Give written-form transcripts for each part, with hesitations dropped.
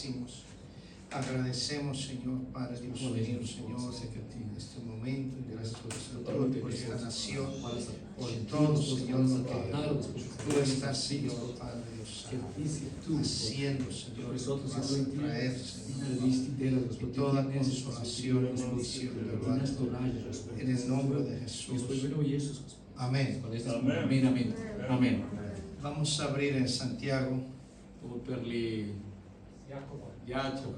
bendecimos. Agradecemos, Señor, Padre Dios mío, Señor, en este momento, y gracias por esta nación, por todo, Señor, lo que tú estás, Señor, Padre Dios, haciendo, Señor, vas a traer, Señor, y toda consolación y bendición de en el nombre de Jesús. Amén. Amen, amen. Amen. Vamos a abrir en Santiago. Jacob.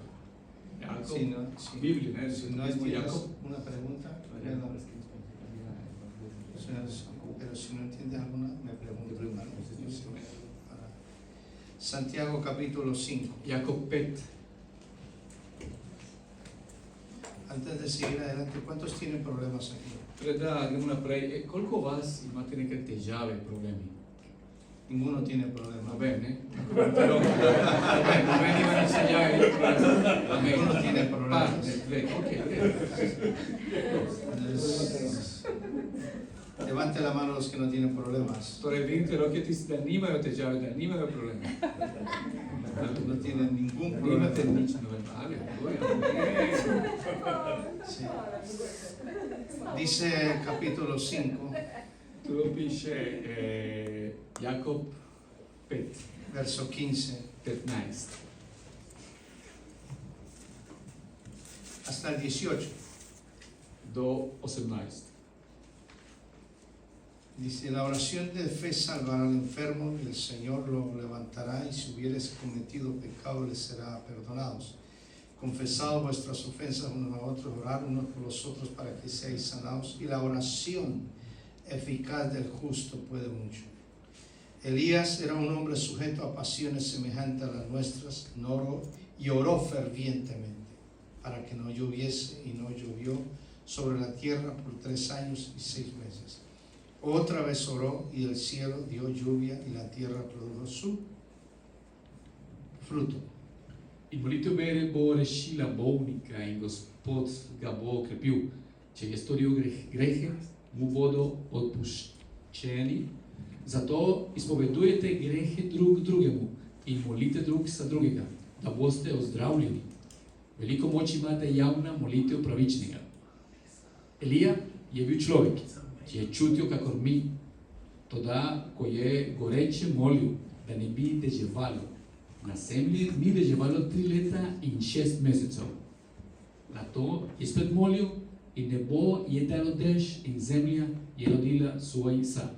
Si no, Biblia, si no entiendes una pregunta, pero si no entiendes alguna, me pregunto, hermano. Santiago capítulo 5. Jacob Pet. Antes de seguir adelante, ¿cuántos tienen problemas aquí? Preda, una pray. Koliko vas imate neke težave, problemi? Ninguno tiene problema. Bene. Però bene, ima insegnare. Ninguno tiene problemas. Levante la mano los que no tienen problemas. Torej vidite, ki da nimajo težave, da nimajo problema. No tienen ningún Nimate problema. nič novembale. Sí. Dice capítulo 5, Tu piše Jakob 5, verso 15 15 hasta el 18. do 18. Dice, la oración de fe salvará al enfermo y el Señor lo levantará, y si hubieres cometido pecado les será perdonados. Confesad vuestras ofensas unos a otros, orad unos por los otros para que seáis sanados, y la oración eficaz del justo puede mucho. Elías era un hombre sujeto a pasiones semejantes a las nuestras, y oró fervientemente para que no lloviese, y no llovió sobre la tierra por 3 años y 6 meses. Otra vez oró, y el cielo dio lluvia, y la tierra produjo su fruto. I molitev mere bo rešila bolnika in Gospod ga bo okrepil. Če je storil grehe, mu bodo odpuščeni. Zato izpovedujete grehe drug drugemu in molite drug za drugega, da boste ozdravljeni. Veliko moči imate javna molitev pravičnega. Elija je bil človek, ki je čutil kakor mi, toda ko je goreče molil, da ne bi deževalo, na zemlji ni deževalo 3 leta in 6 mesecev. Nato je spet molil in nebo je dalo dež in zemlja je rodila svoj sad.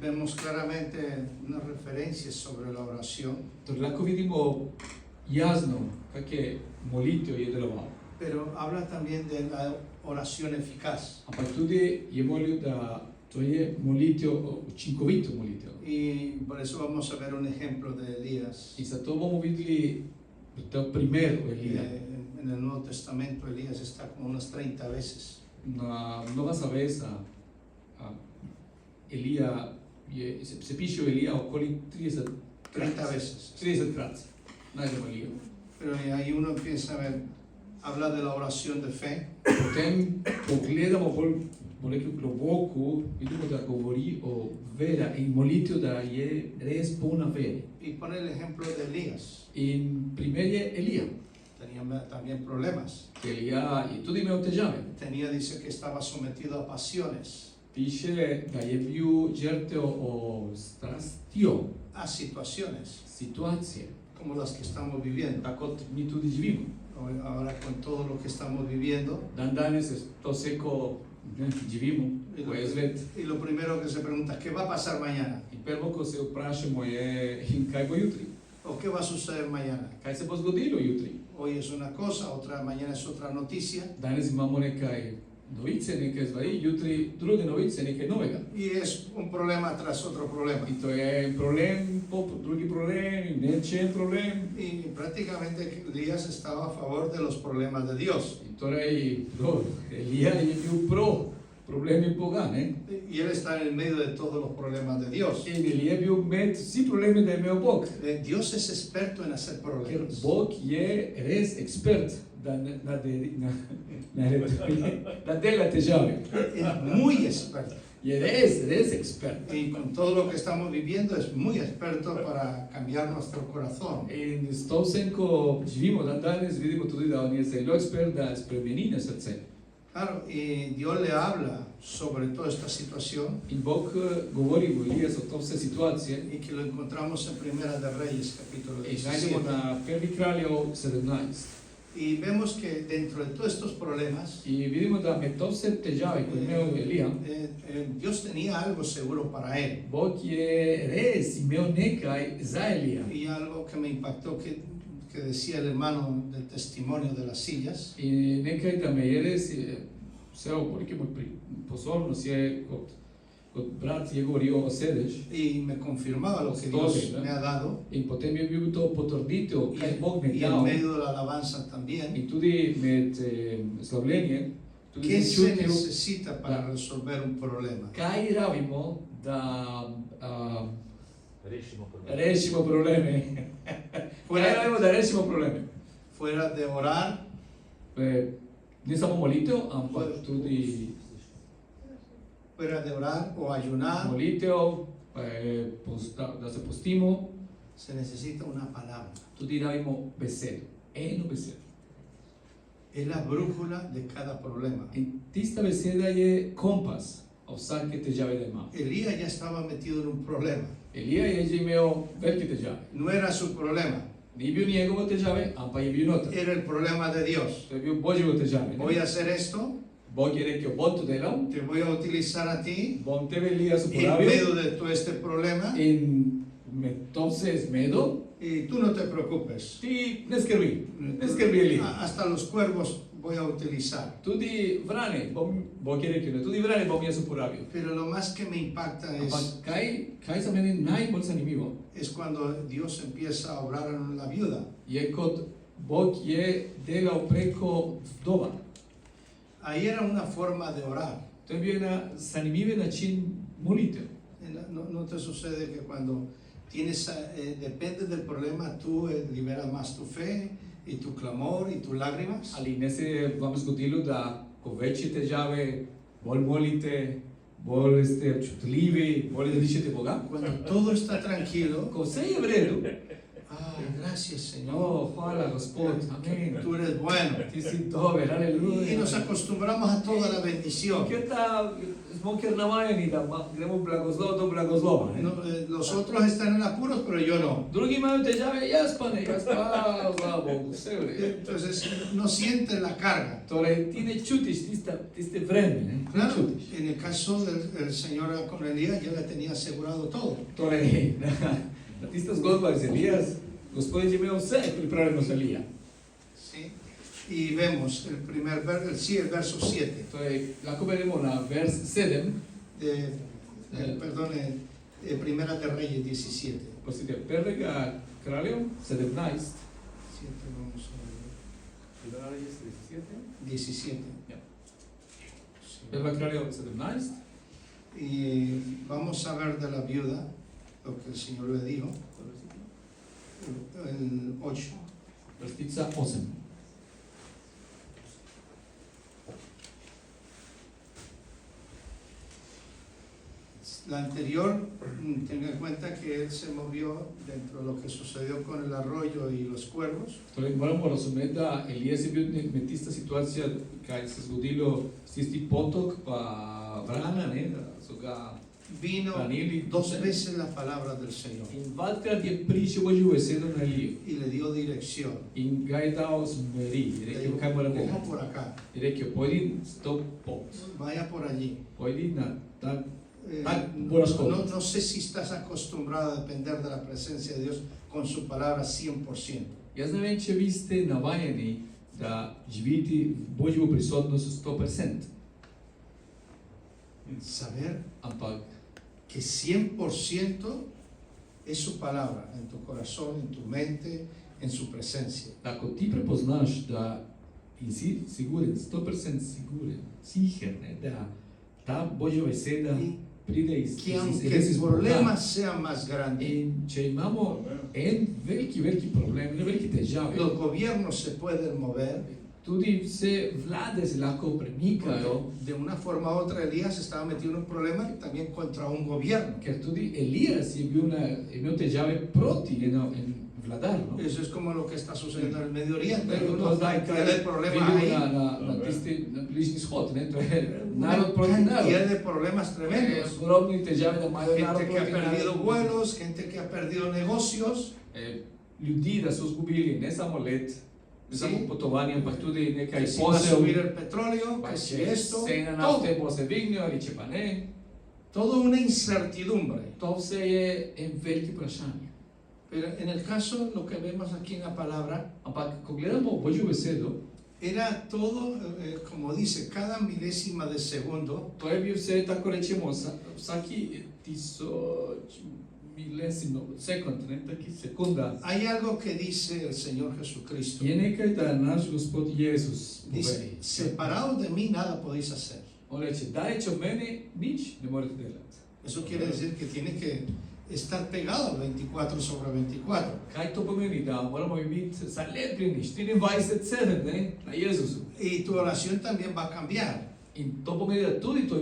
Vemos claramente unas referencias sobre la oración, Torej lahko vidimo jasno, kak je molitev je deloval. pero habla también de la oración eficaz. Ampak tudi je molil, da to je molitev, učinkovito molitev. Y por eso vamos a ver un ejemplo de Elías. In zato bomo videli ta primer Elija. En el Nuevo Testamento Elías está como unas 30 veces. Na Nova Zaveza Elija se piše o Elija okoli 30 veces. 30 krat. Najdemo Elijo. Pero ahí uno empieza a ver, habla de la oración de fe, Potem pogledamo bolj, bomo rekli, globoko, vidimo, da govori o vera in molitev, da je res polna vere. y pone el ejemplo de Elías. In primer je Elija, Tenía también problemas. ki Elija je tudi imel težave. Dice que estaba sometido a pasiones, Piše, da je bil žrtev o strastjo, a situaciones situacije, como las que estamos viviendo. tako kot mi tudi živimo. Ahora con todo lo que estamos viviendo, Dan danes je to vse, ko živimo, ko je svet. y lo primero que se pregunta, ¿qué va a pasar mañana? In prvo, ko se vprašamo, je, in kaj bo jutri? ¿O qué va a suceder mañana? Kaj se bo zgodilo jutri? Hoy es una cosa, mañana es otra noticia. Danes imamo nekaj novice, nekaj stvari, jutri druge novice, nekaj novega. Y es un problema tras otro problema. In to je problem, drugi problem, in neče en problem. Y prácticamente Elías estaba a favor de los problemas de Dios. In torej, Elija je bil pro problemi Boga, ne? Y él está en el medio de todos los problemas de Dios. In Elija je bil med vsi problemi, da je imel Bog. Dios es experto en hacer Ker problemas. Bog je res ekspert, da dela težave. Es muy experto. Y eres experto. Y con todo lo que estamos viviendo es muy experto para cambiar nuestro corazón. In s to vsem, ko živimo dan danes, vidimo tudi, da on je zelo ekspert, da spremeni na srce. Claro, y Dios le habla sobre toda esta situación In Bog govori v Elija so to vse situacije. y que lo encontramos en Primera de Reyes, capítulo In najdemo 17. na 1. kraljev 17. Y vemos que dentro de todos estos problemas, In vidimo, da med to vse težave, ko je imel Elija, Dios tenía algo seguro para él. Bog je res imel nekaj za Elija. Y algo que me impactó que decía el hermano del testimonio de las sillas, In nekaj, da me je res vse oporike moj pozornost je, kot brat je govoril o sedež, y me confirmaba lo que Todo, Dios ¿no? me ha dado, in potem je bil to potrditev, y, kaj Bog mi y je en dal. medio de la alabanza también. In tudi med slavljenjem, tudi ¿Qué sem se čutil, necesita para resolver un problema? kaj rabimo, da Rešimo rešimo probleme. Kaj Fuera, rabimo, da rešimo probleme? fuera de orar, Ne samo molitev, ampak tudi fuera de orar o ayunar, molitev, da se postimo, se necesita una palabra. tudi rabimo besedo, eno besedo. Es la brújula de cada problema. In tista beseda je kompas vsake težave, da imamo. Elías ya estaba metido en un problema. Elija je že imel velike težave. No era su problema, Ni bil njegove težave, ampak je bil noter. era el problema de Dios. To je bil Božje težave. Voy a hacer esto, Bog je rekel, bom to delal, te voy a utilizar a ti bom tebe Elijas en medio uporabil de todo este problema in med to vse zmedo, y tú no te preocupes. ti ne skrbi Elija. Hasta los cuervos voy a utilizar. Tudi vrane, Bog je rekel, tudi vrane bom jaz uporabil. Pero lo más que me impacta Ampak kaj za mene najbolj zanimivo, es cuando Dios empieza a obrar en la viuda. je kot Bog je delal preko vdova. Ahí era una forma de orar. To je bil na zanimiv način molitev. No te sucede que cuando tienes, depende del problema, tú liberas más tu fe y tu clamor y tus lágrimas. Ali ne se je vam zgodilo, da ko večje težave, bolj molite, bolj ste občutljivi, bolj zadišete Boga? Cuando todo está tranquilo, Ko vse je v redu, gracias Señor, oh, hvala Gospod, amen, tú eres bueno. ti si dober, Y aleluja. nos acostumbramos a toda la bendición. Smo kjer navajeni, da gremo blagoslov do blagoslova. Ne? Los otros están en apuros, pero yo no. Drugi imajo težave, jaz pa ne, slava Bogu, vse v redu. Entonces no sienten la carga. Torej, ti ne čutiš tiste vreme, ne? Ne Claro, čutiš. en el caso del Señor con Elías ya le tenía asegurado todo. Torej, na tista zgodba z Elijas, Gospod je imel vse pripravljeno za Elija. ¿Sí? Y vemos el verso 7. Torej, lahko beremo na vers 7, Primera de Reyes 17. prosite, 1. kraljev 17. Vamos a ver. 17. Ja. Sí. 1. kraljev 17, Y vamos a ver de la viuda lo que el Señor le dijo. El 8. vrstica 8. La anterior, tenga en cuenta que él se movió dentro de lo que sucedió con el arroyo y los cuervos. Torej, moramo razumeti, da Elijas je bil med tista situacija, kaj se zgodilo s tisti potok, pa vrana, ne, da so ga Vino hranili. 2 veces la palabra del Señor In dvakrat je prišel Božjo besedo na Elijo y le dio dirección. in ga je dal smeri, je Le rekel, dijo, kaj mora coja delati. por acá, Je rekel, pojdi s to pot, vaya por allí. pojdi na ta. No sé si estás acostumbrado a depender de la presencia de Dios con su palabra 100%. Jaz ne vem, če vi ste navajeni, da živite v Božjo prisotnost 100%, Saber ampak que 100% es su palabra en tu corazón, en tu mente, en su presencia. da ko ti prepoznaš, da in si siguren, 100% siguren, sicher, ne, da ta Božja beseda pride iz Que aunque el problema sea más grande, In če imamo en veliki problem, ene velike težave, los gobiernos se pueden mover, Tudi se vlade se lahko premikajo, De una forma u otra Elías estaba metido en un problema también contra un gobierno. ker tudi Elijas je imel težave proti en vladar. No? Eso es como lo que está sucediendo en el Medio Oriente. Hay To una zdaj, kar cantidad de problemas vidimo ahí. na Bližnji shod, ne? To je Una narod proti narodu. cantidad de problemas tremendos. Ogromni težave, da imajo narod Gente que ha proti perdido narodu. vuelos, gente que ha perdido negocios. Ljudi, da so izgubili ne samo let, ne samo Sí. potovanje, ampak tudi nekaj Que si va a posel, subir el petróleo, pa que si če esto, cena todo. nafte bo se dvignil ali če pa ne. Todo una incertidumbre. To vse je en veliki vprašanje. Pero en el caso, lo que vemos aquí en la palabra, Ampak, ko gledamo Božjo besedo, era todo, como dice, cada milésima de segundo, to je bil vse, tako rečemo, vsaki milésimo sekund, ne, taki sekunda. hay algo que dice el Señor Jesucristo. Je nekaj, da naš Gospod Jezus Dice, pove. separados de mí nada podéis hacer. On reče, daleč od mene nič ne morete delati. Eso quiere decir que tiene que estar pegado al 24 sobre 24. Kaj to pomeni? Da moramo biti zalepljeni 24/7, ne, na Jezusu. Y tu oración también va a cambiar In to pomeni, da tudi to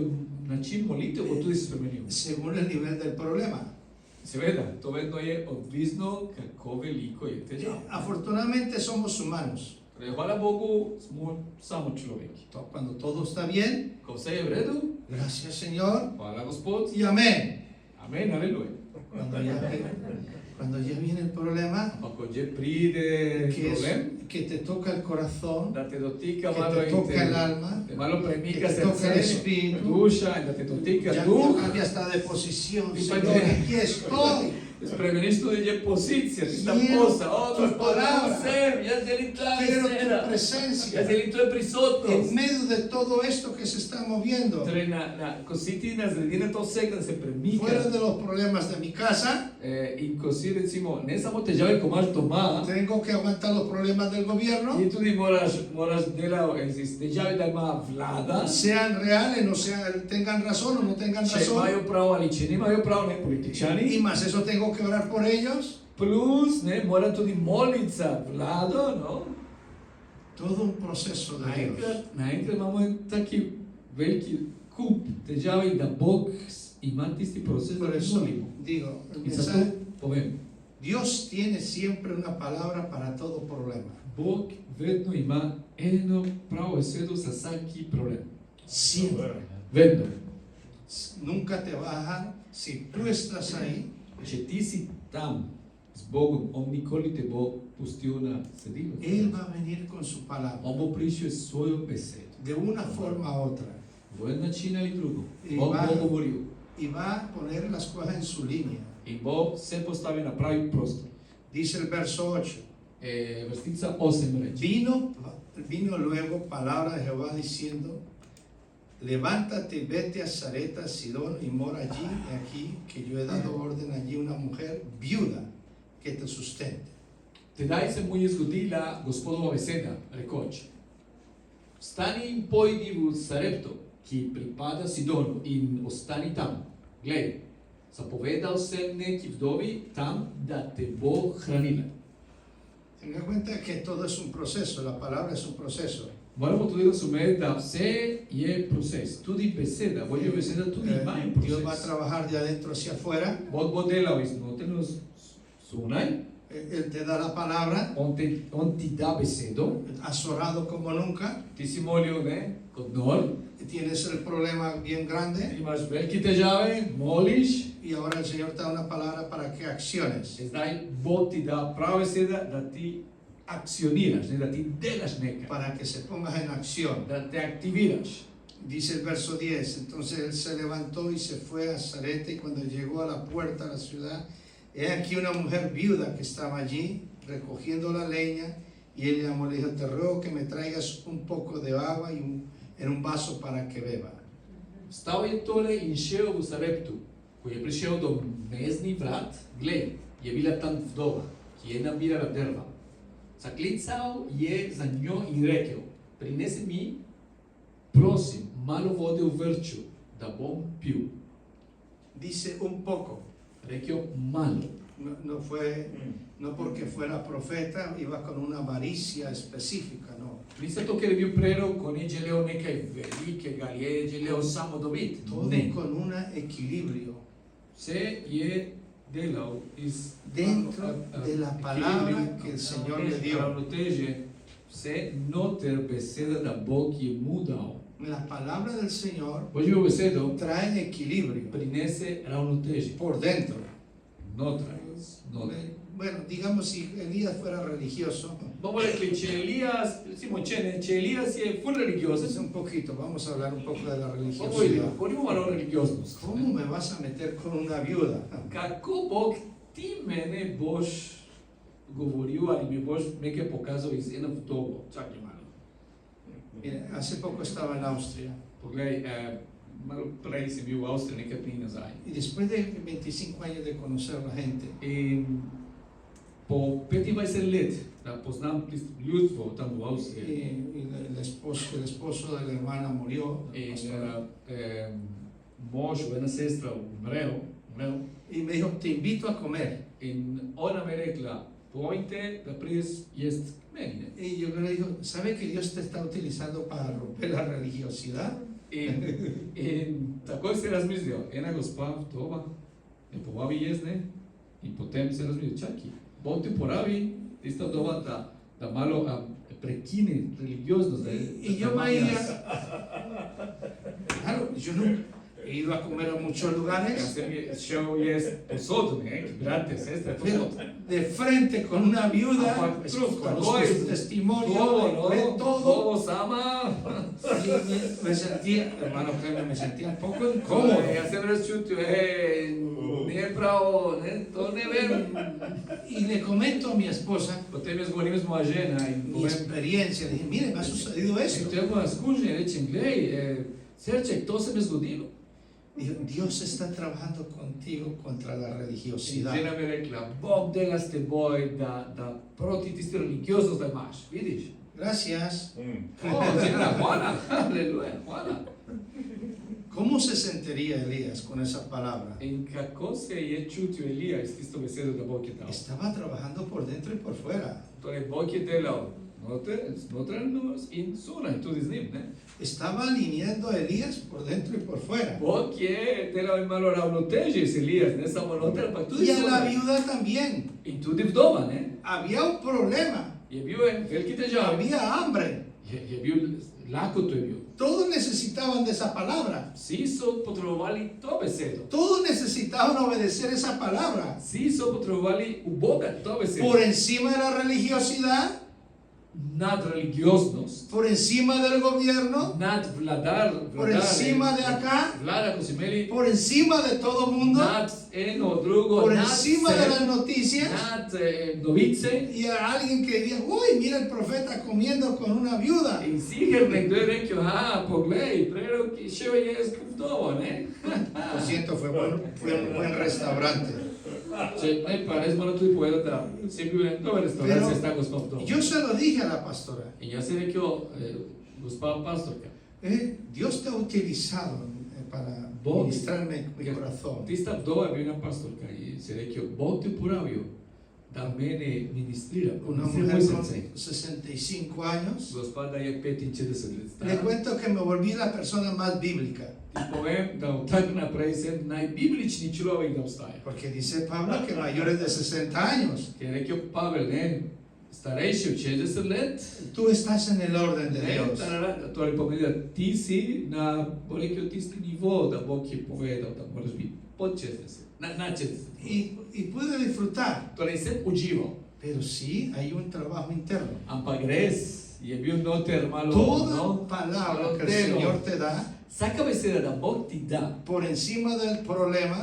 način molitev bo tudi se spremenil. según el nivel del problema. Seveda, to vedno je odvisno, kako veliko je težav. Afortunadamente somos humanos. Torej, hvala Bogu, smo samo človeki. Cuando todo está bien, Ko vse je v redu, gracias Señor hvala Gospod, y amén. amen, aleluja. Cuando ya viene el problema, Ampak ko že pride problem, que te toca el corazón, da te dotika que malo te in toca el alma, te malo que premika te toca el srce, espíritu, duša in da te dotika ya duh, cambia hasta de posición. Y Señor, pa- aquí estoy. spremeniš tudi že pozicija, tista Quiero posa, tu Gospod, palabra. sem, jaz želim tvoja Quiero beseda, tu presencia. jaz želim tvoja prisotnost. En medio de todo esto que se está moviendo, Torej, ko si ti na sredini to vse, da se premika, fuera de los problemas de mi casa, in ko si recimo, ne samo težave, ko imaš doma, tengo que aguantar los problemas del gobierno, in tudi moraš delati z težave, da ima vlada, sean reales, no sean, tengan razón o no tengan če razón, imajo prav ali če nimajo prav, ne y političani, más eso tengo que orar por ellos. plus, ne, mora tudi moliti za vlado, no? Todo un proceso de Dios. Naenkrat imamo en taki veliki kup težav in da Bog ima tisti proces, da Por ne eso molimo. digo, el In zato mensaje, povem, Dios tiene siempre una palabra para todo problema. Bog vedno ima eno pravo besedo za vsaki problem. Siempre. Vedno. Nunca te va a dejar. Si tú estás ahí, Če ti si tam z Bogom, On nikoli te bo pustil na cedilu. Él va a venir con su palabra. On bo prišel s svojo besedo. De una forma u otra. V en način ali drugo. In On va- bo govoril. Y va a poner las cosas en su línea. In bo vse postavil na pravi prostor. Dice el verso 8. Vrstica 8 reče. Vino luego palabra de Jehová diciendo, levántate y vete a Sareta, Sidón, y mora allí y aquí, que yo he dado orden allí una mujer viuda que te sustente. Tedaj se mu je zgodila Gospodova beseda, rekoč: Vstani in pojdi v Sarepto, ki pripada Sidonu, in ostani tam. Glej, zapovedal sem neki vdovi tam, da te bo hranila. Tenga en cuenta que todo es un proceso, la palabra es un proceso. Moramo tudi razumeti, da vse je proces. Tudi beseda, Božja beseda tudi ima en Dios va a proces. trabajar de adentro hacia afuera. Bog bo delal iznotraj zunaj, Él te da la palabra, on ti da besedo, has orado como nunca, ti si molil, ne, kot nor, tienes el problema bien grande imaš velike težave, moliš, y ahora el Señor te da una palabra para que acciones. zdaj Bog ti da prava beseda, da ti akcioniraš, ne, da ti delaš nekaj, Para que se pongas en acción. da te aktiviraš. Dice el verso 10, entonces él se levantó y se fue a Sareta y cuando llegó a la puerta de la ciudad, he aquí una mujer viuda que estaba allí recogiendo la leña y él llamó, le dijo, te ruego que me traigas un poco de agua en un vaso para que beba. Stal je torej in šel v Sareptu. Ko je prišel do meznih vrat, glej, je bila tam vdova, ki je nabirala drva. Zaklical je za njo in rekel, prinesi mi, prosim, malo vode v vrču, da bom pil. Dice un poco, Rekel malo. no porque fuera profeta, iba con una avaricia específica, no. Нищо тук е бил прерок, коне желео некај велике галие, желео само добит. todo Не. con un equilibrio Се е делал из dentro de la palabra que el Señor le dio. равнотеже, се нотер беседа да Бог е му дал. La palabra del Señor Божјо беседо trae equilibrio принесе равнотеже. por dentro. Нотра. Bueno, digamos si Elías fuera religioso, Bomo rekli, че Елијас, рецимо че Елијас е фул es религиозен, un poquito, vamos a hablar un poco de la Бомо religiosidad. говоримо мало религиозност. ¿Cómo me vas a meter con una viuda? Како Бог ти мене Бож говорил, али ми Бож ме показал из една вдова. Чакай мало. Mire, hace poco estaba en Austria Погледај, мало преди си бил во Австрија, некад дни назад. y después de 25 años de conocer a la gente, И по 25 лет да познам луѓето таму во Австрија. y el esposo de la hermana murió, И мож, една сестра умрел, y me dijo, te invito a comer. и она ме рекла, појте да придеш јест мене. Y yo le digo, ¿sabe que Dios te está utilizando para romper la religiosidad? И такој се размислил, една госпа вдова, е побави језне, и потем се размислил, чаки, Бог ти порави, иста вдова да мало прекине религиозност, Y yo me iba, claro, yo no he ido a comer a muchos lugares, Шео јест посуд, не, брате, сестра, pero посуд. de frente con una viuda, conozco su testimonio, ve todo. Todo сама. Y me sentía, hermano Clemente, me sentía un poco incómodo. Ја се разчутio, не е право, не, то не е верно. Y le comento a mi esposa Потем ја зговорим с моја жена и mi повем, experiencia. Le dije, mire, me ha sucedido esto. Тоа моја скужа и речем, глеј, Серчек, то се ме згодило. Dijo, Dios está trabajando contigo contra la И religiosidad. жена ми рекла, Бог дела с тебој да против тисти религиозност да имаш, видиш? Gracias. О, жена, хвала, алелуја, хвала. ¿Cómo se sentiría Elías con esa palabra? И како се е чутио Елија из тисто беседа да Бог е дал? Estaba trabajando por dentro y por fuera. Торе Бог е делал внутрено и суна, и туди с ним, не? Estaba alineando a Elías por dentro y por fuera. Бог е делал и мало равнотежие с Елијас, не само внутре, па туди Y a la суна. viuda también. И туди вдома, не? Había un problema. Е бил велики тежави. Había hambre. Е бил лакото е бил. Todos necesitaban de esa palabra. Си со потребували то беседо. Todos necesitaban obedecer esa palabra. Си со потребували у Бога то беседо. Por encima de la religiosidad, Над религиозност, por encima del gobierno, над владар, por encima de acá, влада кои се имели, por encima de todo mundo, над едно друго, por над encima de las се, noticias. над новице. Y a alguien que diga, uy, mira el profeta comiendo con una viuda. И сигер некој рекол, погледај, прерок шео јест вдова, не? Lo siento, fue un buen restaurante. Че не парез мора тој поведа да се бил еден добар ресторант, се стаго смо вдова. Yo se lo dije a la pastora, И јас се рекол, госпожа пасторка, Dios te ha utilizado para Bog. ministrarme mi corazón. тиста вдова е била пасторка и се рекол, Бог те поравио да мене министрира, Una се mujer мој con срце. 65 años. Господа е 45 лет Le стара. cuento que me volví la persona más bíblica, И повем да от так направи се најбиблични човек да остае. porque dice Pablo que mayores de 60 años. Ке рекол Павел, не, старејши од 60 лет, Tú estás en el orden de не, Dios. тоа ли помени ти си на порекол тисти ниво да Бог ќе поведал да можеш би под 60, на 60. Y pude disfrutar, Тоа ли се уџивал. pero sí hay un trabajo interno. Ампа грес, е бил нотер мало, Toda no? palabra que el Pero- Señor te da, Сака беседа да Бог ти да por encima del problema,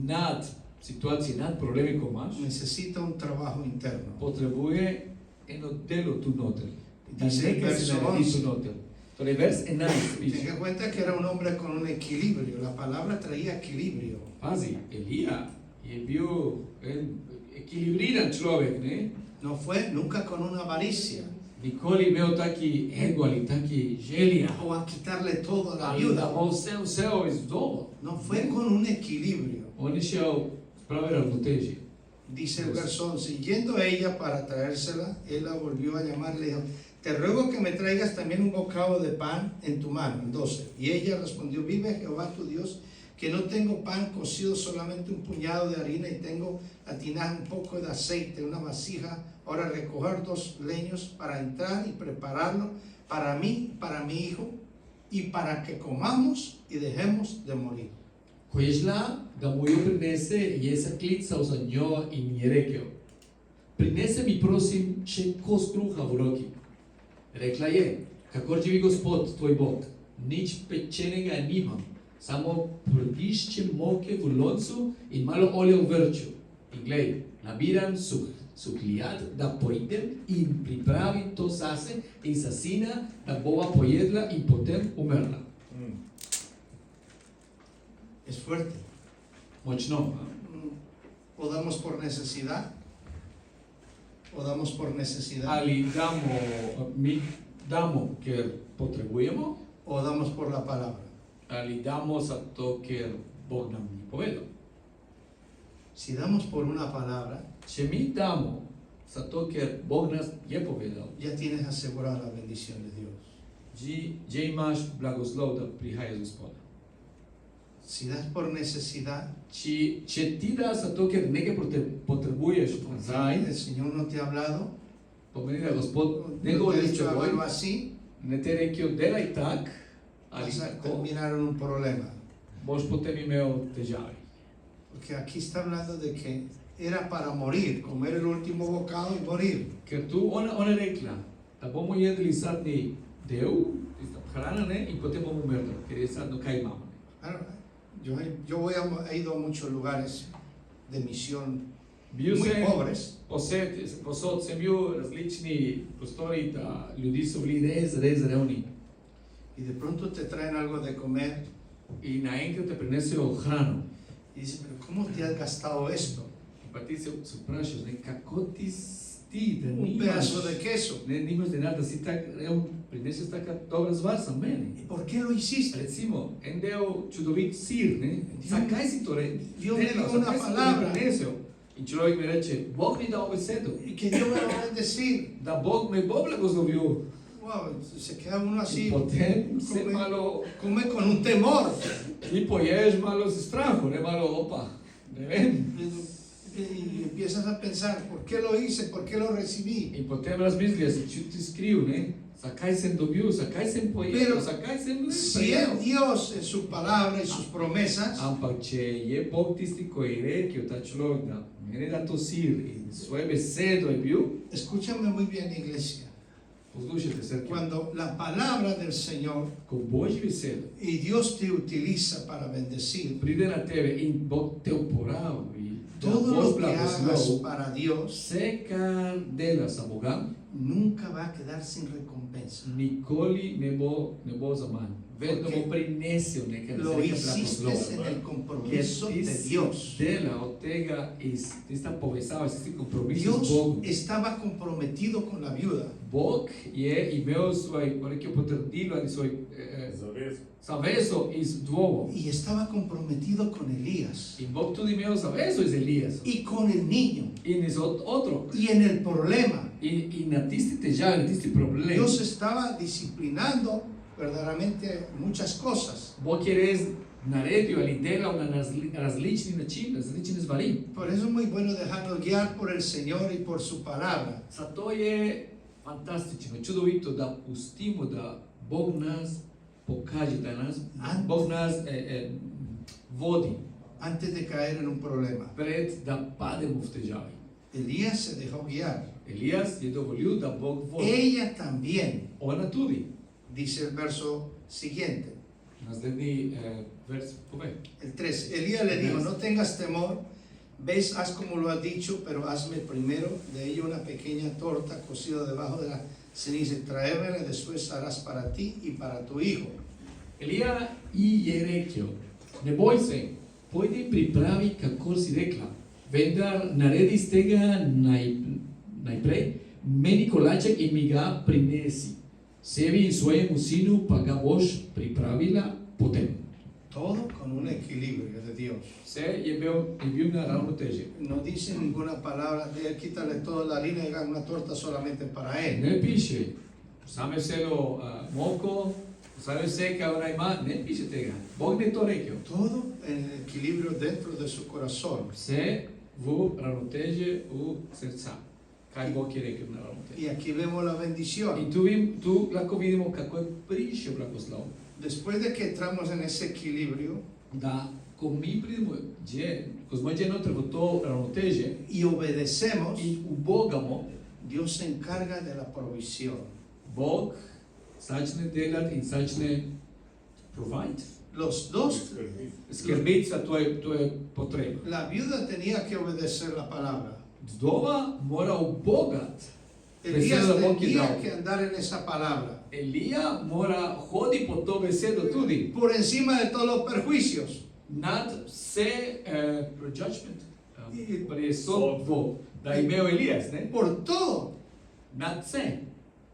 над ситуација, над проблеми кои имаш, necesita un trabajo interno. потребуе едно дело ту нотер. Да Dice el нека се verso нареди 11. ту нотер. Тоа е верс 11 пише. Tenga en cuenta que era un hombre con un equilibrio. La palabra traía equilibrio. Пази, Елија е бил екилибриран човек, не? No fue nunca con una avaricia Николи имео таки его, али таки желија. o a quitarle todo a la Али да viuda. му сео из дома. No fue con un equilibrio. Он ишео прави равнотежие. Dice el verso 11, yendo ella para traérsela, él la volvió a llamar, le dijo, te ruego que me traigas también un bocado de pan en tu mano. El 12. Y ella respondió, vive Jehová tu Dios, que no tengo pan cocido, solamente un puñado de harina, y tengo la tinaja, un poco de aceite, una vasija. Ahora recoger 2 leños para entrar y prepararlo para mí, para mi hijo, y para que comamos y dejemos de morir. Кој да му ја принесе јеса клица за нјо и ми е рекел, принесе ми просим 6 кос круха во роки. Рекла е, како живи Господ твој Бог, нич печенега немам, само прдишче моке во лонцу и мало оле во врчу. И гледај, набирам сухлијат да поидем и приправим то сасе и sa sina да бова поедла и потем умерла. Es fuerte. Moćno. O damos por necesidad, o damos por necesidad, Ali mi damo ker potrebujemo, o damos por la palabra. ali damo zato ker Bog nam ni povedal. Si damos por una palabra, Če mi damo zato ker Bog nas je povedal, ya tienes asegurada la bendición de Dios. že imaš blagoslov da prihaja iz Gospoda. Si das por necesidad, Če ti daš zato ker nekaj potrebuješ nazaj, el Señor no te ha hablado, pomeni da Gospod ne no te govori ha s dicho teboj, algo así, ne te rekel delaj tak, ali vas a tako, terminar en un problema. boš potem imel težave. Porque aquí está hablando de que era para morir, comer el último bocado y morir. Ker tu ona je rekla, da bomo jedli zadnji del, tista hrana, ne, in potem bomo umrli, ker je zadnjo kaj imamo. Claro, yo he ido a muchos lugares de misión Bil muy sem pobres, posod sem bil različni prostori, da ljudi so bili res revni. y de pronto te traen algo de comer In naenkrat te prinesejo hrano. y dices, pero ¿cómo te has gastado esto? In pa ti se vprašaš, ne, kako ti, da Un nimaš, pedazo de queso. ne, nimaš denar, da si tak reven, prineseš taka dobra stvar za meni. ¿Y por qué lo hiciste? Recimo, en del čudovit sir, ne, zakaj si to Dios me dio una zakaj si to palabra. prinesel? In človek mi reče, Bog mi dal besedo, Y que Dios me va a bendecir. da Bog me bo blagoslovil. Wow, se queda uno In así, potem se come, malo, come con un temor. ti poješ malo s strahom, ne malo, opa, ne vem. Y empiezas a pensar, ¿por qué lo hice? ¿Por qué lo recibí? In potem razmišljaš, če ti skriv, ne, zakaj sem dobil, zakaj sem pojedel, Pero zakaj sem Si es Dios en su palabra y sus promesas, Ampak če je Bog tisti, ko je rekel ta človek, da meni da to sir in svoje besedo je bil, escúchame muy bien, iglesia. poslušajte se, Cuando la palabra del Señor ko Božji besedo y Dios te utiliza para bendecir, pride na tebe in Bog te uporabi, da todo boš lo que hagas blagoslov, para Dios vse, kar delaš za Boga, nunca va a quedar sin recompensa. nikoli ne bo za manj. Vedno bo prinesel nekaj Lo hiciste blagoslova. en el Ker compromiso ti de si Dios. dela od tega iz tista povezava, iz tistih kompromisov Dios z Bogom. estaba comprometido con la viuda. Bog je imel svoj, rekel, potrdilo ali svoj zavezo iz dvomov. Y estaba comprometido con Elías In Bog tudi imel zavezo iz Elijas y con el niño in iz otrok. y en el problema. In na tisti težavi, na tisti problem. Dios estaba disciplinando verdaderamente muchas cosas. Bog je res naredil ali delal na različni način, različne stvari. Por eso es muy bueno dejarnos guiar por el Señor y por su palabra. Zato je fantastično, čudovito, da pustimo, da Bog nas pokaže, da nas, Bog nas vodi Antes de caer en un problema. pred, da pademo v težavi. Elías se dejó guiar. Elijas je dovolil, da Bog vodi. Ella también, Ona tudi. dice el verso siguiente, Naslednji vers pove. el 13. Elías le dijo, no tengas temor, ves, haz como lo has dicho, pero hazme primero de ello una pequeña torta cocida debajo de la ceniza y tráemela, y después harás para ti y para tu hijo. Elija ji je rekel, ne boj se, pojdi pripravi, kakor si rekla, vendar naredi iz tega najprej meni kolaček in mi ga prinesi. Sebi in svojemu sinu pa ga boš pripravila potem. Todo con un equilibrio de Dios. Vse je bil na ravnotežje. No dice ninguna palabra de quítale toda la harina y haga una torta solamente para él. Ne piše, Same se lo moko, same se ka onaj ma, ne piše tega. Bog ne to rekao. Todo en equilibrio dentro de su corazón. Все в равнотежие у сърца. Как Бог е рекал на равнотежие. Y aquí vemos la bendición. И tu лако видимо како е пришao благослов. Después de que entramos en ese equilibrio Да, кога ми придемо, кога сме вътре во то равнотежие y obedecemos, и убогамо, Dios se encarga de la provisión. Бог зачне делат и зачне provide. Los dos, Скрбит за твоя потреба. la viuda tenía que obedecer la palabra. Вдова мора убогат. Elías Besedo da Bog je tenía dao. que andar en esa palabra. Елија мора ходи по то беседо туди. Por encima de todos los perjuicios. Над се prejudgment. При суд во да имео Елијас, не? Por todo. Над се.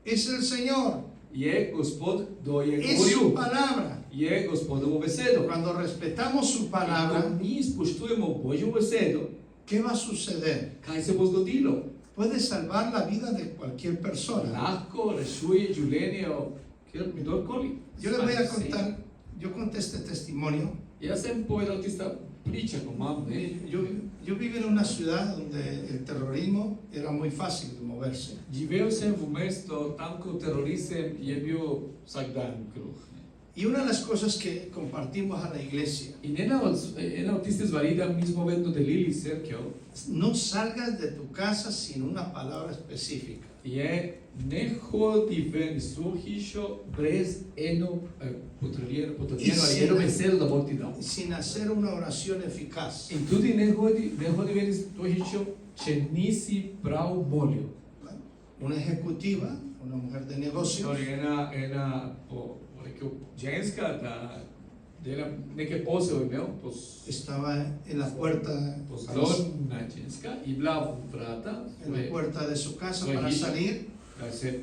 Es el Señor. Е Господ доје Es su говорил. palabra. Е Господово беседо. Cuando respetamos su palabra, Ако ние споштуваме Божјо беседо, ¿qué va a suceder? кај се возгодило? Puede salvar la vida de cualquier persona. Лако решуе џуленијо кел коли. Yo les voy a contar, yo conté este testimonio. Јас сам поведал тиста прича ко мам, не? Yo viví en una ciudad donde el terrorismo era muy fácil de moverse. Живеел сам во место там кога тероризм е био сагдан круг. Y una de las cosas que compartimos a la iglesia, И една од тисте ствари да ми сме ведно делили црква, no salgas de tu casa sin una palabra específica. е не ходи вен из своја хишо без едно потреблено едно беседо да Бог ти дал. Sin hacer una oración eficaz. И туди не ходи вен из твоја хишо че ниси право молио. Una ejecutiva, una mujer de negocio, Една женска да дела неке посел имел, estaba en la puerta, поздорна женска и била во врата, en la puerta de su casa para salir, да се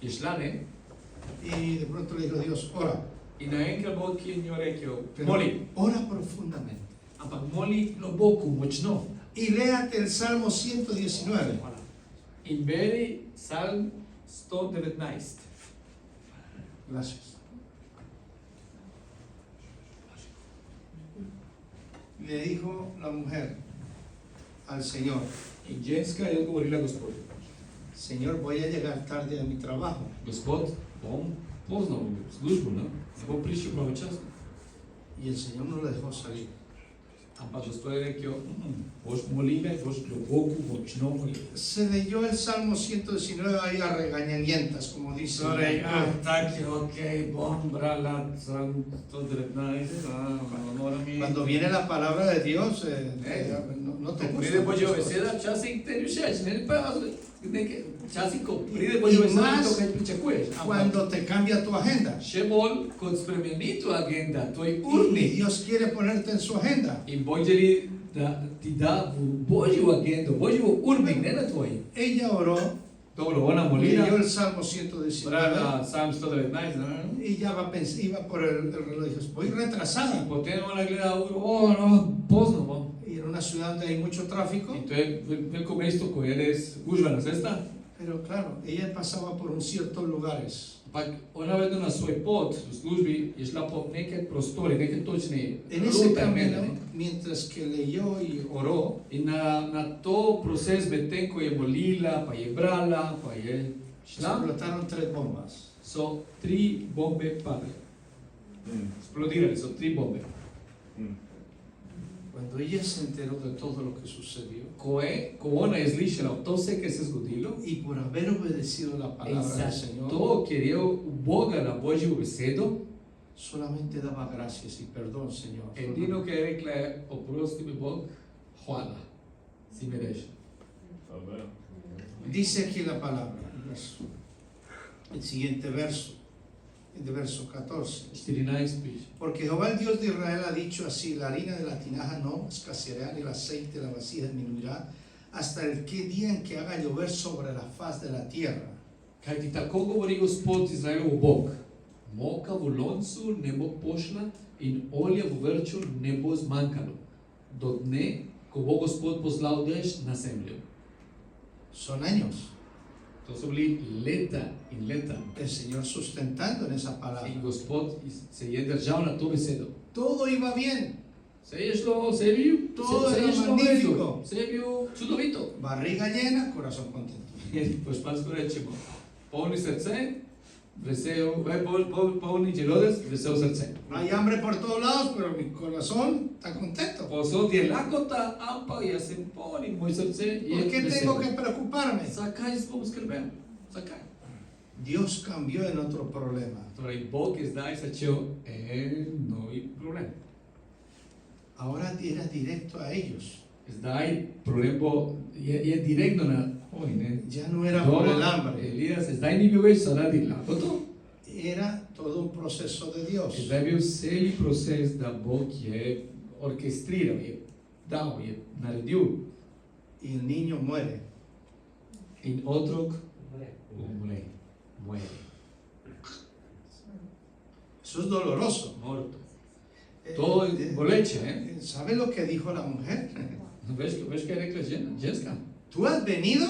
ишла, не? y de pronto le dijo Dios, ora, И наенка Бог ќе ја рекол, моли, ora profundamente. ампак моли длабоко, мощно. Y léate el Salmo 119. И бери Псалм 119. Gracias. Le dijo la mujer al Señor, И женска ја одговорила Господ. Señor, voy a llegar tarde a mi trabajo. Господ, он познал службу, не? Бог пришел правочасно. Y el Señor no le dejó salir. Ампак Господ е рекол, Бож молиме, Бож длабоко, мощно моли. Se leyó el Salmo 119 ahí a regañadientas, como dice. Така, окей, бом брала Псалм 119, мора ми. Cuando viene la palabra de Dios, no te Приде gusta. Божја беседа, часик те рушеш, не па часико, приде Божја беседа, тоа кај причакуваш. Cuando te cambia tu agenda. Ше мол, код спремени ту агенда, тој Y урни. Dios quiere ponerte en su agenda. И Бог жели да ти да во Божју агенду, Божју урник, не на твој. Ella oró, Добро, она leyó молила, el Salmo 119 брала Псалм 119, y ya iba por el reloj. Dijo, voy retrasada. потем она гледа, но поздно, Y en una ciudad donde hay mucho tráfico. И тоа е велико место кое е гужва на цеста. Pero claro, ella pasaba por un ciertos lugares. Пак она ведно на свој пот во служби е шла по неке простори, неке точни En ese рута camino, мене. mientras que leyó y oró, И на то процес метен кој е молила, па е брала, па е шла, explotaron 3 bombas. со 3 бомбе падали. Експлодирали со 3 бомбе. Cuando ella se enteró de todo lo que sucedió Кога она излишала од тоа се ке се згодило, y por haber obedecido la и palabra del за Señor, тоа керео Бога на Божјо беседо, solamente daba gracias y perdón, Señor. едино ке рекле, опрости ми Бог, хвала, си ме реши. Dice aquí la palabra, el siguiente verso, el de verso 14. 14 пише. Porque Jehová el Dios de Israel ha dicho así, la harina de la tinaja no escaseará, ni el aceite de la vasija disminuirá, hasta el día en que haga llover sobre la faz de la tierra. Кај ти тако говори Господ Израелов Бог, мока во лонцу не му пошла и олија во верчу не му зманкало, до дне кога Господ послал деш на земја. Son años. To jsou byly léta in léta. el Señor sustentando en esa palabra. I Gospod se je držal na to besedo. Todo iba bien, Se je bil Todo se era je šlo v magnifico. redu, se je bil čudovito. barriga llena, corazón contento. Po špansko rečemo, polni srce, vesel, polni želodec, vesel srce. No hay hambre por todos lados, pero mi corazón está contento. Povsod je lakota, ampak jaz sem poln, moj srce je ¿Por qué tengo que veselo. preocuparme? Zakaj bom skrbel? Zakaj? Dios cambió en otro problema. Torej, Bog je zdaj začel en novi problem. Ahora era directo a ellos. Zdaj problem je direktno na oni, ne? Ya no era por el hambre, Elijas zdaj ni bil več zaradi lakoto, era todo un proceso de Dios. zdaj je bil celi proces, da Bog je orkestriral, je dal, je naredil Y el niño muere. in otrok umre, muere, Eso es doloroso. morto. To je boleče, ¿Sabe lo que dijo la mujer? Veš kaj je rekla ženska? Tú has venido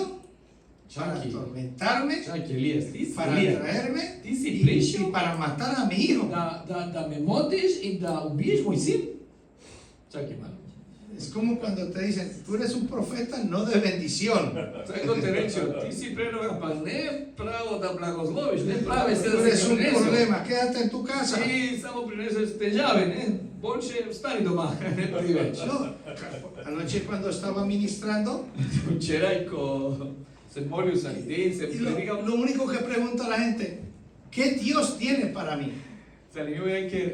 para Čakaj, atormentarme, čakaj, Elijas, ti si para Elijas, traerme ti si y prišel, para matar a mi hijo. da me motiš in da ubiješ moj sin? Čakaj malo. Es como cuando te dicen, tú eres un profeta no de bendición. Tako te rečejo, ti si prerok, ampak ne pravo, da blagosloviš, ne prave se, Tú da eres se un prinesel. problema, quédate en tu casa. Ti samo prineseš težave, ne? Boljše ostani doma, ne pridi več. No, anoche cuando estaba ministrando, Včeraj, ko sem molil vsak dan, sem y predikal, lo único que pregunta la gente, ¿qué Dios tiene para mí? zanimivo je, ker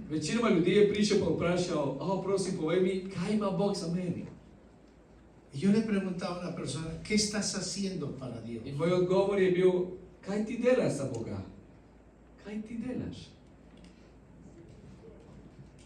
večinoma ljudi je prišel pa vprašal, prosim, povej mi, kaj ima Bog za meni? Y yo le preguntaba a una persona, ¿qué estás haciendo para Dios? In moj odgovor je bil, kaj ti delaš za Boga? Kaj ti delaš?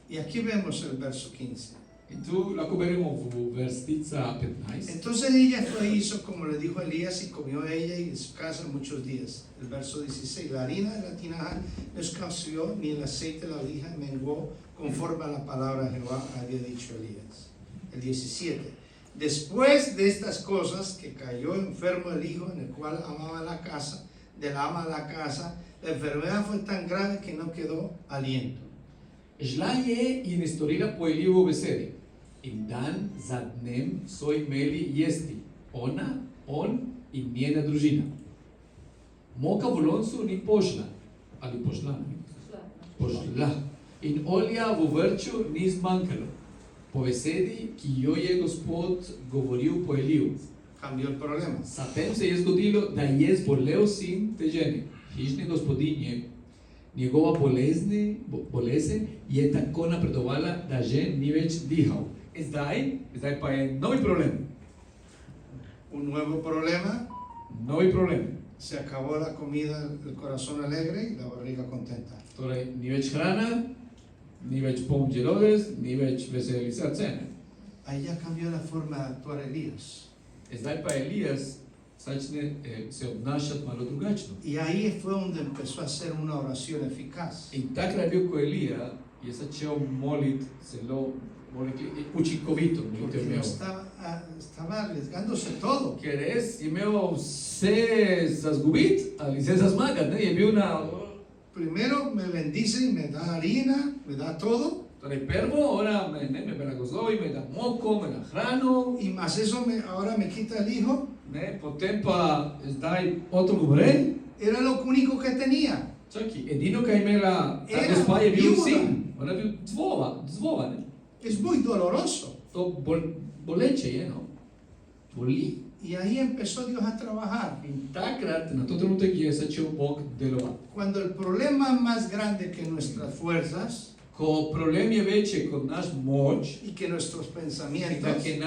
Y aquí vemos el verso 15. In tu lahko beremo v vrstica 15. Entonces ella fue e hizo como le dijo Elías y comió ella y en su casa muchos días. El verso 16, la harina de la tinaja no escaseó ni el aceite de la lija menguó conforme a la palabra de Jehová había dicho Elías. El 17, después de estas cosas que cayó enfermo el hijo en el cual amaba la casa, de la ama de la casa, la enfermedad fue tan grave que no quedó aliento. Šla je in je storila po Elijevu besedi. In dan za dnem so imeli jesti, ona, on in njena družina. Moka v loncu ni požla, ali požla, požla. In olja v vrču ni zmanjkalo, po besedi, ki jo je Gospod govoril po Eliju. Cambió el problema. Zatem se je zgodilo, da je zbolel sin te žene, hišne gospodinje. Njegova bolezen je tako napredovala, da že ni več dihal. Zdaj pa je novi problem. Un nuevo problema, Novi problem. se acabó la comida, el corazón alegre y la barriga contenta. Torej, ni več hrana, ni več poln želodec, ni več veseli srce. Ahí ya cambió la forma de actuar Elías. Zdaj pa Elijas začne se obnašati malo drugačno. Y ahí fue donde empezó a hacer una oración eficaz. In takrat je bil, ko Elija je začel moliti zelo učinkovito, Porque no estaba arriesgándose todo. ker res je imel vse za zgubiti ali vse za zmagati, ne? Je bil na... Primero me bendice y me da harina, me da todo. Torej, prvo, ora me blagoslovi, me da moko, me da hrano, Y más eso ahora me quita el hijo. ne? Potem pa zdaj otrok umre. Era lo único que tenía. Čakaj, edino, kaj je imela ta Era gospa, je bil viuda. sin. Ona je bil zvova, ne? Es muy doloroso. To boleče je, no? Boli. Y ahí empezó Dios a trabajar. In takrat, na to trenutek je začel Bog delovati. Cuando el problema es más grande que nuestras fuerzas Ko problem je večji kot naš moč, y que nuestros in pensamientos, da je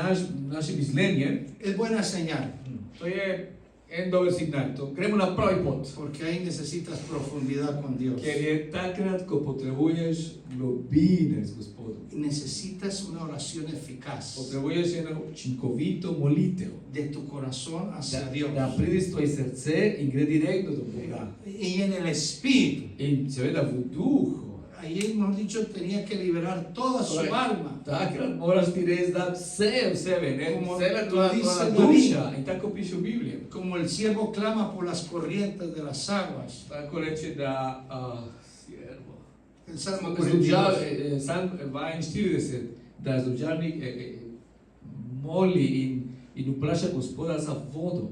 naše mišljenje, es buena señal. to je en dober signal. To gremo na pravi pot. Porque ahí necesitas profundidad con Dios. Ker je takrat, ko potrebuješ globine z Gospodom. Y necesitas una oración eficaz Potrebuješ eno učinkovito molitev, de tu corazón hacia da Dios. pridi s tvoje srce in gre direktno do Boga. Y en el espíritu. In seveda v duhu. ahí hemos dicho, tenía que liberar toda su alma. Така мораш ти да все в себе, не Como цела lo твоя dice душа. И така пише в Библија. Como el siervo clama por las corrientes de las aguas. Тако рече да сјерво. El Salmo Зуѓа 42. Салм 42 да зуѓарник моли и му праша Господа за водо.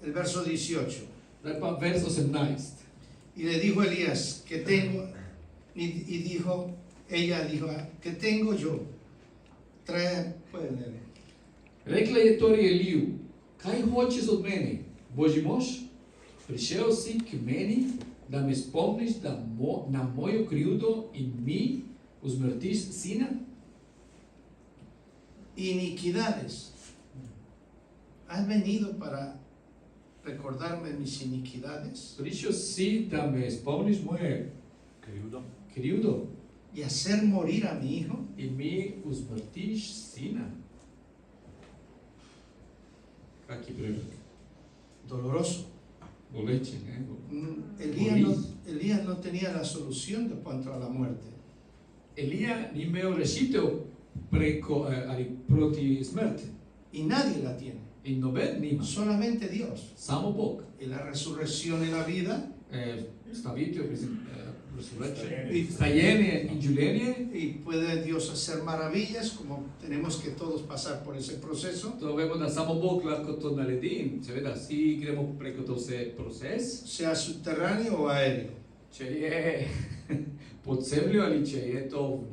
El verso 18. Па верс 18. Y le dijo Elías, que tengo, y dijo, ella dijo, ¿qué tengo yo? Trae, pueden leer. Рекла е тори Елiju, кај хочеш од мене, Божи мож? Пришел си к мене да ме спомниш на мојо криудо и ми усмртиш сина? Iniquidades. ¿Has venido para recordarme mis iniquidades Пришел си да ме спомниш моје криудо y hacer morir a mi hijo? и ми усмртиш сина? Каки превод? Doloroso. Болечен, Elías no tenía la solución de contra la muerte. Елија не имео решител проти смрт. Y nadie la tiene. И нобен нима. Solamente Dios. Само Бог. Y la resurrección y la vida. Ставител, стајење и џулење. Y puede Dios hacer maravillas, como tenemos que todos pasar por ese proceso. Тоа вемо да само Бог лако то нареди. Seveda, си гремо преко тој процес. Sea subterráneo o aéreo. Че е под земја или че е то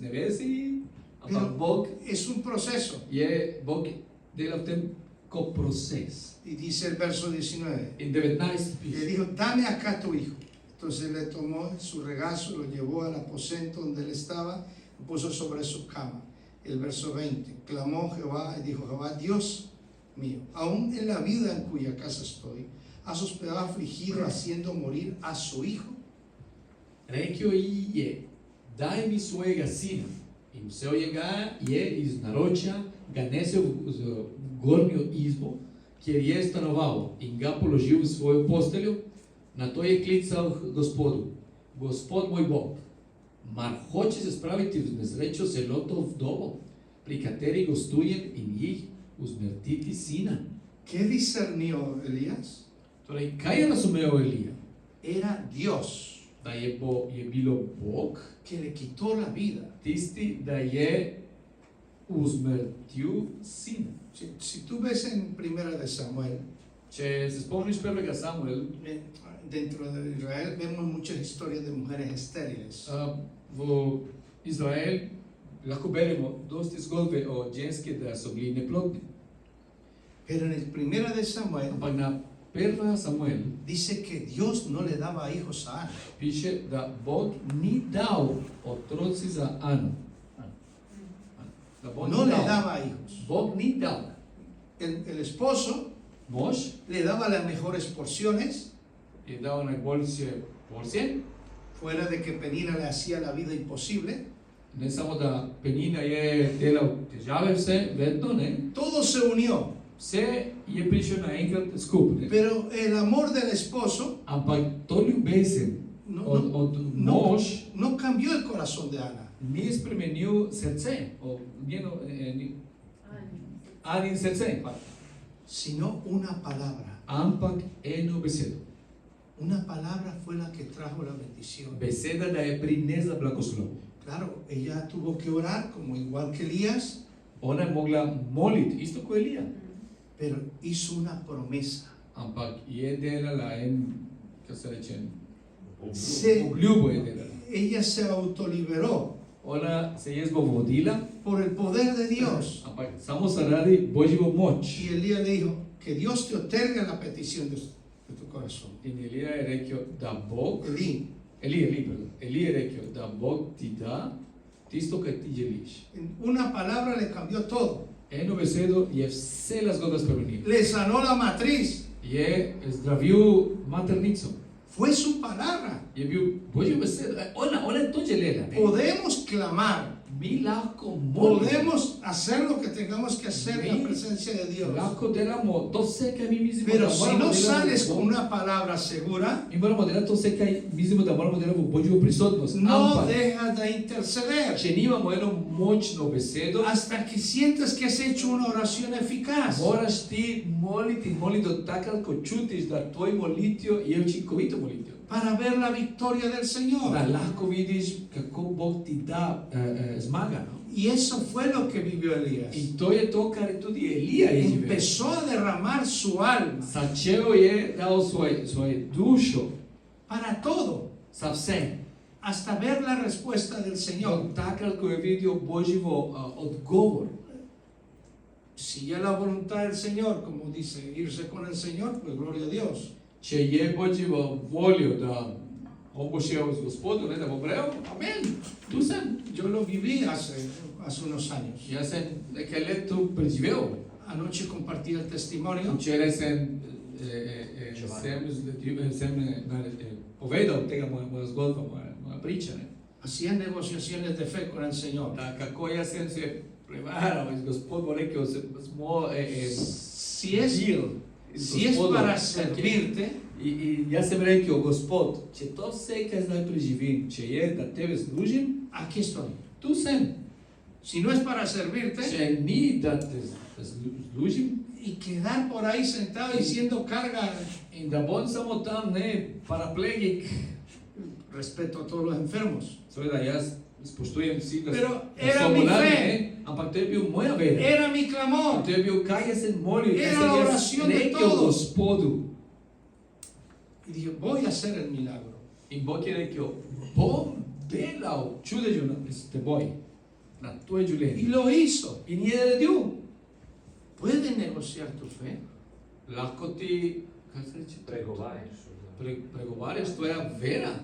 невеси. Амpak Бог es un proceso. Е Бог dela tem co proces. Y dice el verso 19. In 19 Y le piše. dijo, dame acá tu hijo. Entonces le tomó su regazo, lo llevó al aposento donde él estaba, lo puso sobre su cama. El verso 20. Clamó Jehová y dijo, Jehová, Dios mío, aún en la vida en cuya casa estoy, has hospedado afligido haciendo morir a su hijo. Рекио и е, дај ми својега сина. И му се ојега е из нарочја, га несе в горниот избо, кjer je stanovao и ga положил в своју постелю, на тој е клицал Господу, Господ мој Бог, мар хоче се справити в незречо селото вдово, при катери гостујем и njih усмртити сина. ¿Qué discernió Elías? Тоrej, кај е разумео Елија? Era Dios Да е било Бог, que le quitó la vida. тисти да е усмртил сина. Si tú ves en Primera de Samuel, Че се спомниш првега Самуел, dentro de Israel vemos muchas historias de mujeres estériles. во Израел лако беремо доста згодби о женски да се били неплодни. Pero en el Primera de Samuel Ампак на прва Самуел dice que Dios no le daba hijos a Ana. пише да Бог ни дал отроци за Ана. Да Бог No ни le дал. daba hijos. Бог ни дал. El esposo Мож le daba las mejores porciones, е дал најболјше порција, fuera de que Penina le hacía la vida imposible. не само да Пенина е делал тежаве се, ведно не. Todo se unió, Се е пришол на енкрат скуп, не? pero el amor del esposo Ампак тој љубезен од мож no cambió el corazón de Ana. не испременил срце, njeno Анин срце, Sino una palabra. ампак едно беседо. Una palabra fue la que trajo la bendición. Беседа да ја принесла благослов. Claro, ella tuvo que orar, como igual que Elías, Она могла молит, исто кој Елија, pero hizo una promesa. ампак е делала како се рече, Se- обљубо е делала. Ella se autoliberó Она се е слободила, por el poder de Dios. ампак само заради Божјава моќ. Y Elías le dijo, que Dios te otorgue la petición de tu corazón. И Елија е рекол да Бог, Elí, Елија е рекол да Бог ти да исто кај ти желиш. en una palabra le cambió todo. Едно беседо е все las godas променил. Le sanó la matriz. Е здравиу матерницо. Fue su palabra. Е бил Божја беседа. Она тоа желела. Podemos clamar Mi lako molimo. Podemos hacer lo que tengamos que hacer en Mi la presencia de Dios. Lako delamo to sve kaj mi mislimo Pero da si moramo no delamo sales u con Bogu. una palabra segura, Mi moramo delati to sve kaj mislimo da moramo delati u Božju prisotnost. no Ampak, dejas de interceder če nimamo eno močno besedo, hasta que sientas que has hecho una oración eficaz. moraš ti moliti do takrat, ko čutiš da tvoj molitjo je učinkovito molitjo. Para ver la victoria del Da Señor. lahko vidiš kako Bog ti da zmaga. No? Y eso fue lo que vivió Elías. In to je to, kar je tudi Elija je živel. Empezó a derramar su alma Začel je dal svojo dušo para todo, za vse. hasta ver la respuesta del Señor. Od takrat, ko je videl Božjivo odgovor. Si es la voluntad del Señor, como dice, irse con el Señor, pues gloria a Dios. Če je Božjivo voljo, da on bo šel z Gospodom, ne, da bo umrel, amen, tu sem. Yo lo viví hace unos años. Jaz sem nekaj let tu preživel. Anoche compartí el testimonio. Včeraj sem povedal tega moja zgodba, moja priča. Ne. Hacía negociaciones de fe con el Señor. Da kako jaz sem se prevaral in Gospod bo rekel, smo Si es para servirte, in jaz sem rekel, Gospod, če to vse, kaj zdaj preživim, če je, da tebe služim, aquí estoy. tu sem. Si no es para servirte Če ni, da te služim, y quedar por ahí sentado diciendo carga, in da bom samo tam, ne, paraplegik, respeto a todos los enfermos. seveda jaz spoštujem vsi, da Pero da era so mi bolani, fe. ne, ampak to je bil moja vera. Era mi clamor. To je bil, kaj jaz sem molil, kaj Era sem la jaz oración de rekel todos. Gospodu. Y dije, voy a hacer el milagro. In Bog je rekel, bom delal čudežno s teboj, na tvoje Y življenje. lo hizo. In je naredil. ¿Puedes negociar tu fe? Lahko ti, kaj se reče? Pregovarjaš tvoja vera.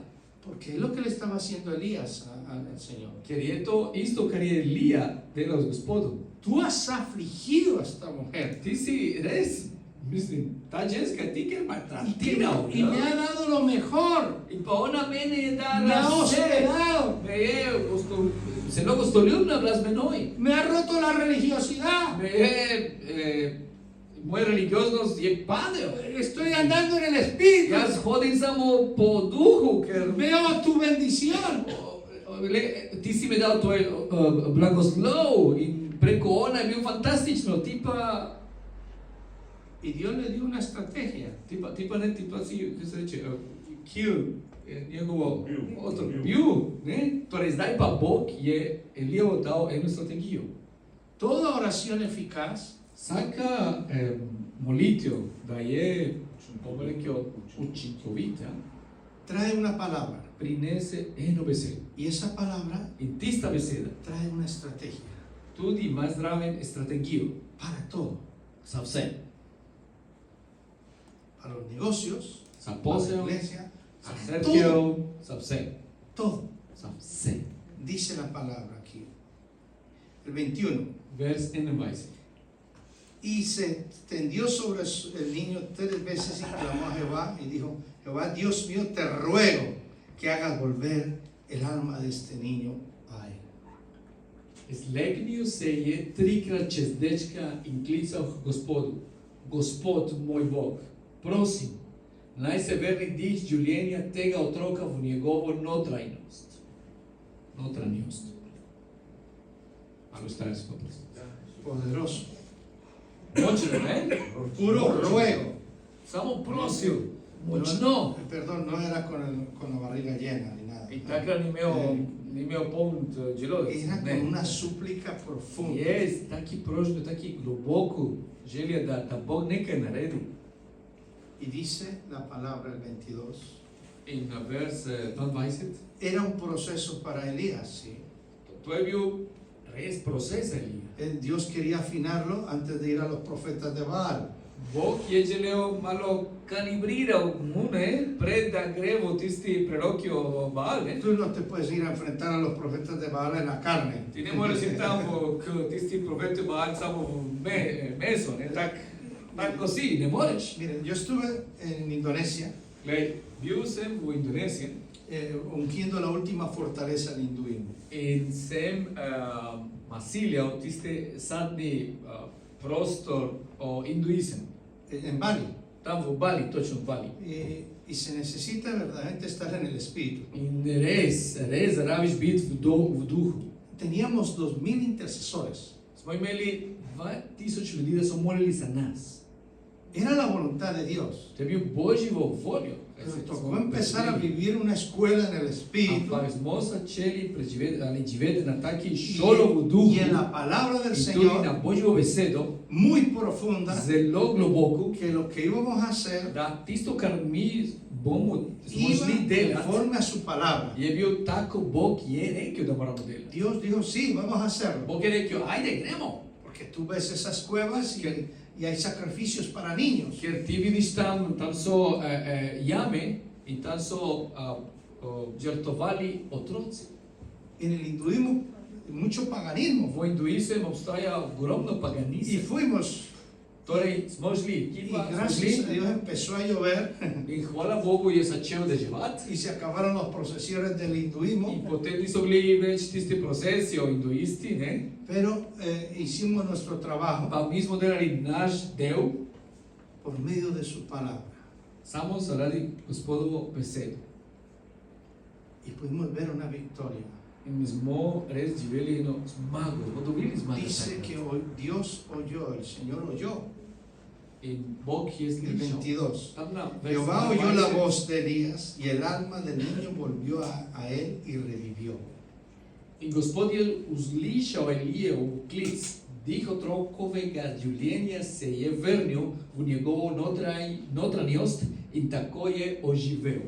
Porque es lo que le estaba haciendo Elías al Señor. Ker je to isto, kar je Elija delal z Gospodom. Tú has afligido a esta mujer Ti si res, mislim, ta ženska ti ker y maltratiral. me ha dado lo mejor. In pa ona mene je Me ha dala vse. hospedado. Me je zelo gostoljubna bila z menoj. Me ha roto la religiosidad. Me je, moja religioznost je padel. Estoy andando en el Espíritu. Jaz hodim samo po duhu, ker Veo tu bendición. ti si mi dal tvoj blagoslov in preko ona je bil fantastično, ti pa Y Dios le dio una estrategia. ti pa si, kaj se reče, kill njegovo Bil. otrok, bil, ne? Torej zdaj pa Bog je Elijevu dal eno strategijo. Toda oración eficaz Vsaka molitev, da je, bom rekel, učinkovita, trae una palabra. prinese eno besedo. Y esa palabra In tista beseda trae una estrategia tudi ima zraven strategijo para todo. za vse. Para los negocios, Za para la posel, iglesia, za para todo. cerkev, za vse. Todo. Za vse. Dice la palabra aquí. El 21. Vers 21. Y se tendió sobre el niño 3 veces y clamó a Jehová y dijo, Jehová, Dios mío, te ruego que hagas volver el alma de este niño a él. Zlegnil se je trikrat čez dečka in klical k Gospodu. Gospod, moj Bog, prosim, naj se vrne dič življenja tega otroka v njegovo notranjost. Notranjost. Malo starsko prosim. Poderoso. Močno, ne? Puro ruego. Samo prosil. Močno. Perdón, no era con la barriga llena ni nada. In takrat ni imel poln želodec. Era Ne. con una súplica profunda. Je taki prožno, taki globoko želja, da Bog nekaj naredi. Y dice la palabra el 22. In na vers 22, Era un proceso para Elías, sí. to je bil res proces Elija. Dios quería afinarlo antes de ir a los profetas de Baal. Bog je želel malo kalibriral mu, ne, pred da gre v tisti preroki o Baal, ne. Tú no te puedes ir a enfrentar a los profetas de Baal en la carne. Ti ne moreš iti tam k tisti profeti Baal samo v meso, ne, tako si, ne moreš. Miren, yo estuve en Indonesia Glej, bil sem v Indoneziji ungiendo la última fortaleza del hinduismo. In sem Masilja tiste sadni prostor o hinduizam. En Bali. Tamo u Bali, točno u Bali. Y se necesita verdaderamente estar en el espíritu. In res rabiš biti v duhu. Teníamos 2000 intercesores. Smo imeli 2000 ljudi da so molili za nas. Era la voluntad de Dios. To je bil Božjo voljo. Pero tocó empezar a vivir una escuela en el espíritu. Ampak smo začeli živeti na taki šolo v duhu Y en la palabra del in tudi na Señor, Božjo besedo, muy profunda, zelo globoko, que lo que íbamos a hacer da tisto, kar mi bomo iba šli delati, conforme a su palabra. je bil tako, Bog je rekel, da moramo delati. Dios dijo, sí, vamos a hacerlo. Bog je rekel, ajde, gremo. Porque tú ves esas cuevas y hay sacrificios para niños. Ker ti vidiš tam so jame in tam so žrtvovali otroci. En el hinduismo, mucho paganismo. V hinduizmu obstaja ogromno Y paganizem. fuimos, Torej smo šli, y ekipa, smo gracias a šli Dios empezó a llover in hvala Bogu je začel deževati. y se acabaron las procesiones del hinduismo. In potem niso bili več tisti procesijo hinduisti, ne? Pero hicimos nuestro trabajo Pa mi smo delali naš del por medio de su palabra. samo zaradi Gospodovo besedo. Y pudimos ver una victoria. In mi smo res živeli eno zmago, smo dobili zmago. Dice que Dios oyó, el Señor oyó. In Bog je El slišal. 22. Tam na Jehová oyó la voz de Elías y el alma del niño volvió a él y revivió. In Gospod je uslišal Elijev klic, dih otrokovega življenja se je vrnil v njegovo notranjost in tako je oživel.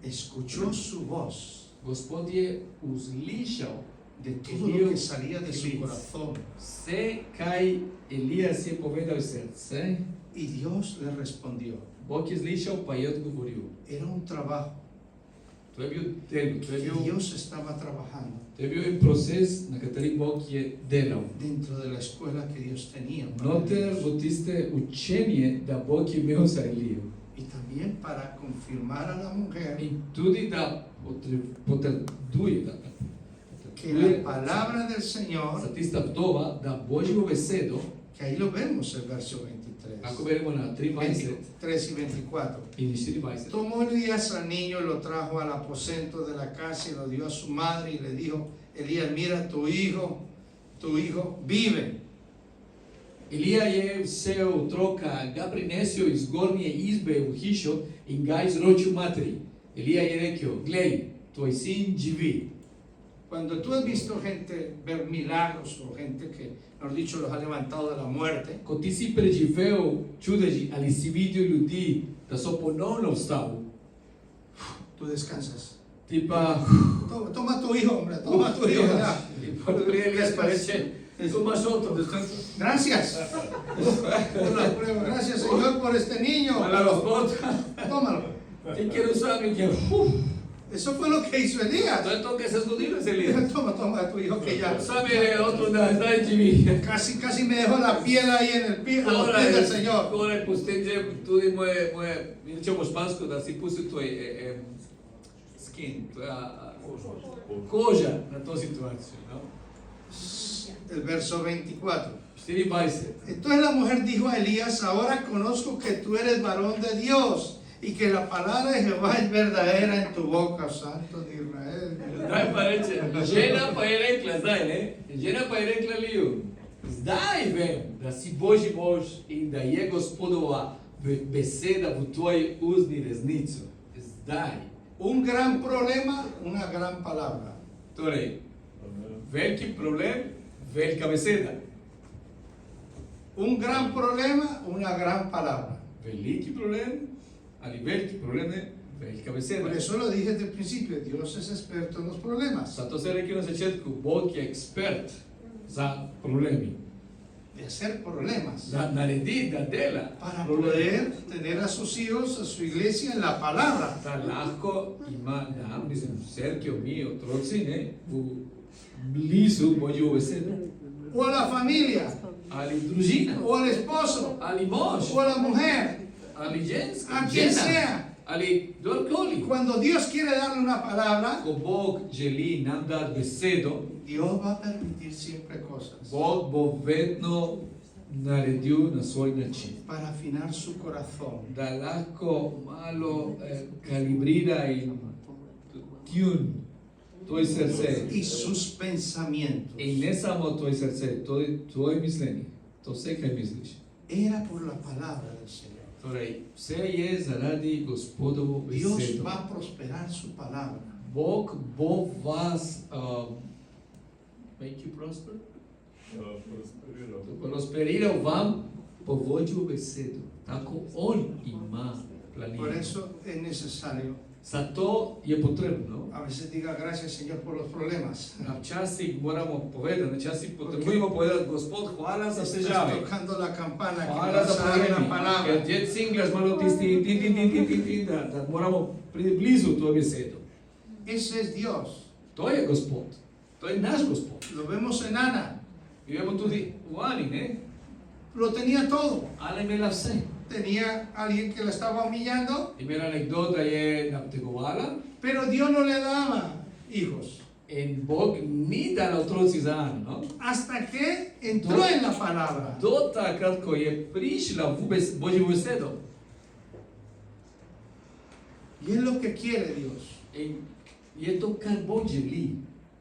Escuchó su voz Gospod je uslišal de todo lo que salía de su corazón vse, kaj Elijas je povedal iz srca. y Dios le respondió. Bog je slišal, pa je odgovoril. Era un trabajo To je bil del, to que Dios estaba trabajando je bil en proces, na kateri Bog je delal. dentro de la escuela que Dios tenía para Noter ellos. bo tiste učenje, da Bog je imel za Elijo. Y también para confirmar a la mujer In tudi da potrduje, que la palabra del Señor, za tista vdova, da Božjo besedo, que ahí lo vemos el verso 23, ako beremo na 23 23 y 24. in 24, Tomó Elías al niño y lo trajo al aposento de la casa y lo dio a su madre y le dijo, Elías, mira, tu hijo vive. Elija je vzel otroka, ga prinesel iz zgornje izbe v hišo in ga izročil materi. Elija je rekel, glej, tvoj sin živi. Cuando tú has visto gente ver milagros o gente que, mejor dicho, los ha levantado de la muerte, Ko ti si preživel čudeži ali si videl ljudi, da so ponovno vstali, tú descansas. ti pa Toma tu hijo, hombre, toma tu hijo. Ya. Elijas pa reče, tu imaš otro. Gracias por la prueba. Gracias, Señor, por este niño. Hvala Gospod, Tómalo. ti quiero usar que Eso fue lo que hizo Elías. to je to, kaj se zgodilo z Elijem. Toma a tu hijo que ya. Sam je otro, da zdaj živi. Casi me dejó la piel ahí en el pie, a los pies del Señor. Skoraj pustim že tudi moje, če po špansko, da si pustil tvoj skin, tvoja koža na to situacijo. No? El verso 24. 24. Entonces la mujer dijo a Elías, ahora conozco que tú eres varón de Dios y que la palabra de Jehová es verdadera en tu boca, Santo de Israel. Zdaj pa reče, žena pa je rekla, žena pa je rekla Liju, zdaj vem, da si Božji mož in da je Gospodova beseda v tvoji uzni resnico. Zdaj. Un gran problema, una gran palabra. Torej, veliki problem, velika beseda. Un gran problema, una gran palabra. Veliki problem ali veliki problem je velika beseda. Por eso lo dije desde el principio, Dios es experto en los problemas. Zato se rekel na začetku, Bog je ekspert za problemi. De hacer problemas. Da naredi, da dela. Para poder tener a sus hijos, a su iglesia en la palabra. Da lahko ima nam, cerkev, mi, otroci, ne, v blizu Božjo besedo. O a la familia, Ali družina, o al esposo, ali mož, o a la mujer. ali ženska, a quien žena, sea. ali kdorkoli. Cuando Dios quiere darle una palabra, Ko Bog želi nam dati besedo, Dios va a permitir siempre cosas Bog bo vedno naredil na svoj način. para afinar su corazón. Da lahko malo kalibrira in tune tvoj srce. Y sus pensamientos. In ne samo tvoje srce, tvoje mišljenje, to vse, kaj misliš. Era por la palabra del Señor. Torej, vse je zaradi Gospodovo Dios besedo. va a prosperar su palabra. Bog bo vas make you prosper? Prosperiral vam po vođu besedo. Tako on ima Por planirano. eso es necesario. Zato je potrebno. A veces diga gracias, Señor, por los problemas. Včasih moramo povedati, včasih potrebujemo povedati, Gospod, hvala za Estás težave. tocando la campana que Hvala vas za a dar una problemi. palabra. Ker če cinglaš malo tisti, da moramo priti blizu to besedo. Ese es Dios. To je Gospod. To je naš Gospod. Lo vemos en Ana. I vemo tudi v Ani, ne? Lo tenía todo. Ana je imela vse. Tenía alguien que la estaba humillando, Imela nekdo, da je nategovala, pero Dios no le daba hijos. in Bog ni dal otroci za Ano, no? Hasta que entró en la palabra. Do takrat, ko je prišla v Božjo besedo. Y es lo que quiere Dios. In je to, kar Bog želi.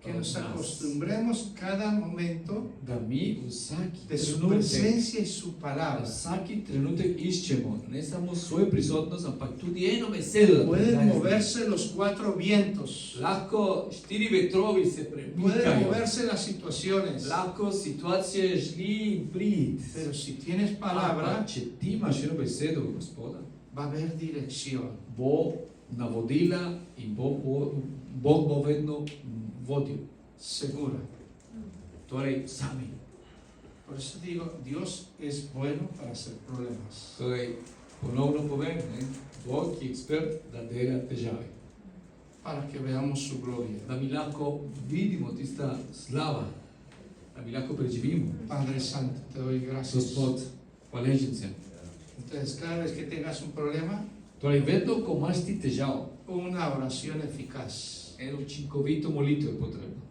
Que nos od nas. acostumbremos cada momento Da mi vsaki de su trenutek, presencia y su da palabra. vsaki trenutek iščemo ne samo svojo prisotnost, ampak tudi eno besedo. da Pueden predaje. moverse los cuatro vientos. Lahko 4 vetrovi se Pueden premikajo. moverse las situaciones. Lahko situacije žli in prid. Pero si tienes palabra, Ampak, če ti imaš eno besedo Gospoda, va a haber dirección. bo navodila in Bog bo vedno vodil. Segura. Torej, sami. Por eso digo, Dios es bueno para hacer problemas. Torej, ponovno povem, ne? Bog je ekspert, da dela težave. Para que veamos su gloria. Da mi lahko vidimo tista slava, da mi lahko preživimo. Padre Santo, te doy gracias. Gospod, hvaležen sem. Entonces, cada vez que tengas un problema, Torej, vedno, ko imaš ti težav, una oración eficaz. eno učinkovito molitev je potrebno.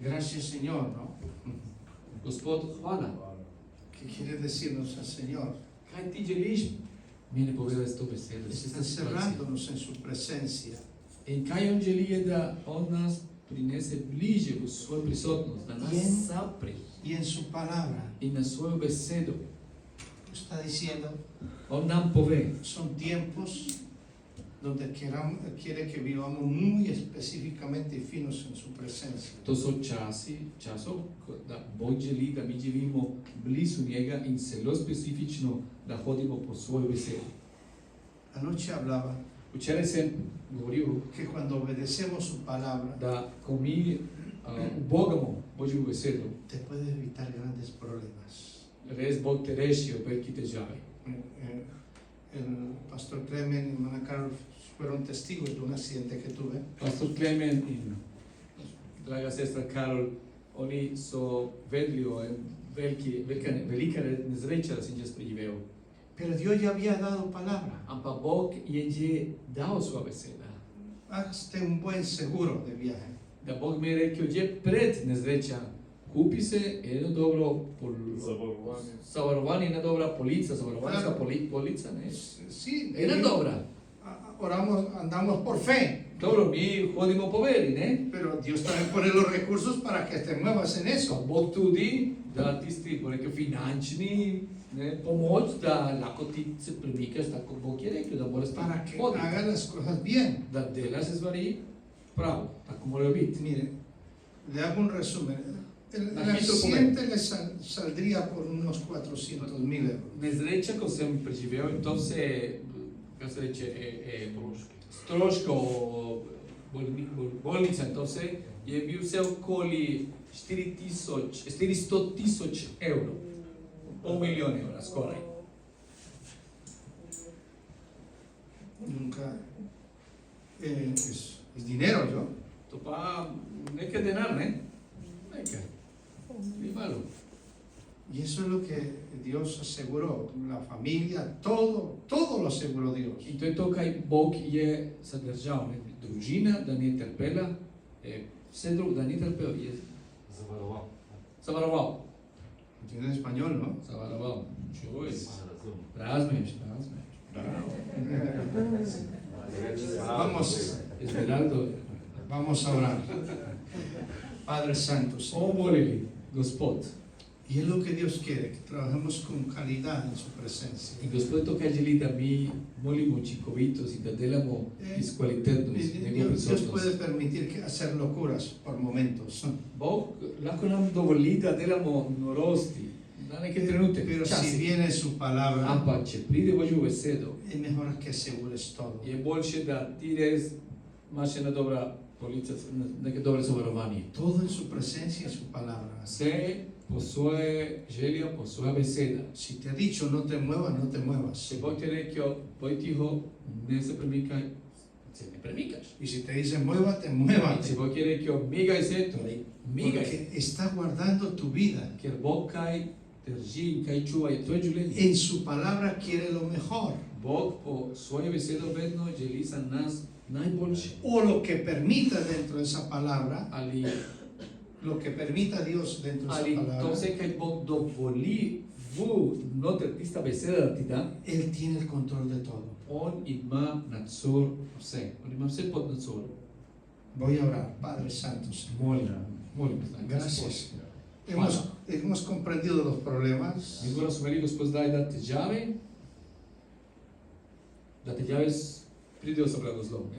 Gracias, Señor, ¿no? Gospod, hvala. ¿Qué quiere decirnos el Señor? Kaj ti želiš meni povedati s to besedo? s Está tisto situacijo? encerrándonos en su presencia. In kaj on želi je, da on nas prinese bliže v svojo prisotnost, da nas Bien. zapre Y en su palabra in na svojo besedo. está diciendo, On nam pove, son tiempos donde quiere que vivamos muy específicamente y finos en su presencia. to so časov, da Bog želi, da mi živimo blizu njega in zelo specifično, da hodimo po svojo besedo. Anoche hablaba Včeraj sem govoril, que cuando obedecemos su palabra, da ko mi ubogamo Božjo besedo, te puede evitar grandes problemas. res Bog te rešijo veliki težavi. El pastor Clemen y hermana Carol fueron testigos de un accidente que tuve. Pastor Klemen in draga sestra Karol, oni so vedli o velika nesreča, da sem jaz preživel. Pero Dios ya había dado palabra. Ampak Bog je že dal svoja beseda. Hazte un buen seguro de viaje. Da Bog mi je rekel, že pred nesreča, kupi se eno dobro zavarovanje, ena dobra polica, zavarovanjska polica, ne? Sí, Ena dobra. oramos, andamos por fe, Dobro, mi hodimo po veri, ne? pero Dios también pone los recursos para que te muevas en Pa eso. Bog tudi da tisti, bo rekel, finančni pomoč, da lahko ti se premikaš tako, Bog je rekel, da moraš Para que hoditi. hagas las cosas bien. Da delaš stvari prav, tako morajo biti. Mire, le hago un resumen. El Aquí accidente le saldría por unos 400.000 euros. Nesreča, ko sem preživel in to vse, kaj se reče, stroškov bolnica in to vse, je bil vse okoli 400.000 evrov. Pol milijona evra, skoraj. Nunca es dinero, ¿yo? To pa nekaj denar, ne? Nekaj. Ni malo. Y eso es lo que Dios aseguró, la familia, todo lo aseguró Dios. I to je to kaj Bog je zadržal. Ne? Družina, da ni trpela, vse drugo, da ni trpel, je zavaroval. En español, ¿no? Zavaroval. Čuj, razumiješ. Esmeraldo. Vamos a orar. Padre Santo, Señor. Molili, Gospod. Y es lo que Dios quiere, que trabajemos con calidad en su presencia. I Gospod to kaj želi, da mi molimo učinkovitost i da delamo iz kvalitetnost, njegov Dios prisotnost. puede permitir hacer locuras por momentos, ¿no? Bog lahko nam dovoli, da delamo norosti na neke trenutke, Pero si časi. viene su palabra, Ampak, če pride Božjo besedo, es mejor que asegures todo. je boljše, da ti res imaš ena dobra polica, neke dobre zavarovanje. Todo en su presencia y su palabra. Vse po svoje želje, po svoja beseda. Si te ha dicho no te muevas, no te muevas. Če Bog ti je rekel, boj tiho, ne se premikaj, se ne premikaš. Y si te dice muévate, Če muévate. Bog ti je rekel, migaj se, torej migaj. Porque está guardando tu vida. Ker Bog kaj drži, kaj čuva, je tvoje življenje. En su palabra quiere lo mejor. Bog po svoje besedo vedno želi za nas najboljše. O lo que permita dentro de esa palabra, Ali lo que permita Dios dentro de Ali esa to palabra, vse, kaj Bog dovoli noter tista beseda, da ti da, Él tiene el control de todo. on ima nadzor vse. On ima vse pod nadzorom. Voy a orar, Padre Santo, Señor. Molim. Gracias. Hvala. Hemos comprendido los problemas. Mi smo razumeli, Gospod, zdaj, da težave pridejo sa blagoslovom.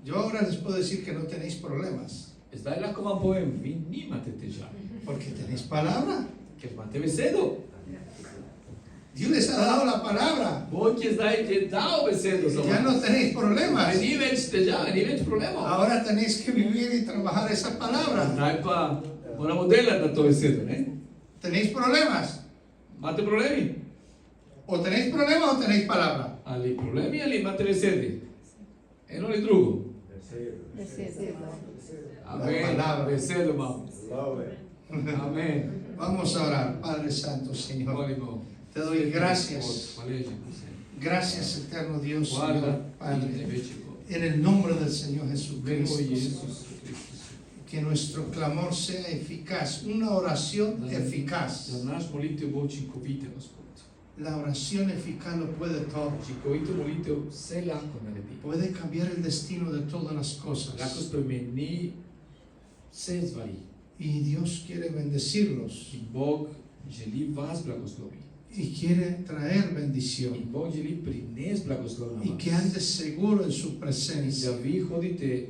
Yo ahora les puedo decir que no tenéis problemas, Zdaj lahko vam povem, vi nimate težave, porque tenéis palabra. ker imate besedo. Dios les ha dado la palabra. Bog je zdaj že dal besedo za Ya no vas. tenéis problemas. Ni več težave, ni več problemov. Ahora tenéis que vivir y trabajar esa palabra. Zdaj pa moramo delati na to besedo, ne? ¿Tenéis problemas? Imate problemi? O tenéis problemas o tenéis palabra. Ali problemi ali imate besede? Eno ali drugo? Amen. palabra. Besedo imamo. Amen. Vamos a orar, Padre Santo, Señor. Molimo. Te doy gracias. Hvaležimo se. Gracias, eterno Dios, Señor, Hvala in Padre. največji Bog. En el nombre del Señor Vemo Jesucristo, Jezus Kristus. que nuestro clamor sea eficaz, una oración eficaz. Da naš molitev bo učinkovita, Gospod. La oración eficaz lo puede todo. Učinkovito molitev vse lahko naredi. Puede cambiar el destino de todas las Lahko cosas. spremeni vse stvari. Y Dios quiere bendecirlos In Bog želi vas blagosloviti. y quiere traer In bendición. Bog želi prinesti blagoslov na Y vas. que andes seguro en su Da presencia. vi hodite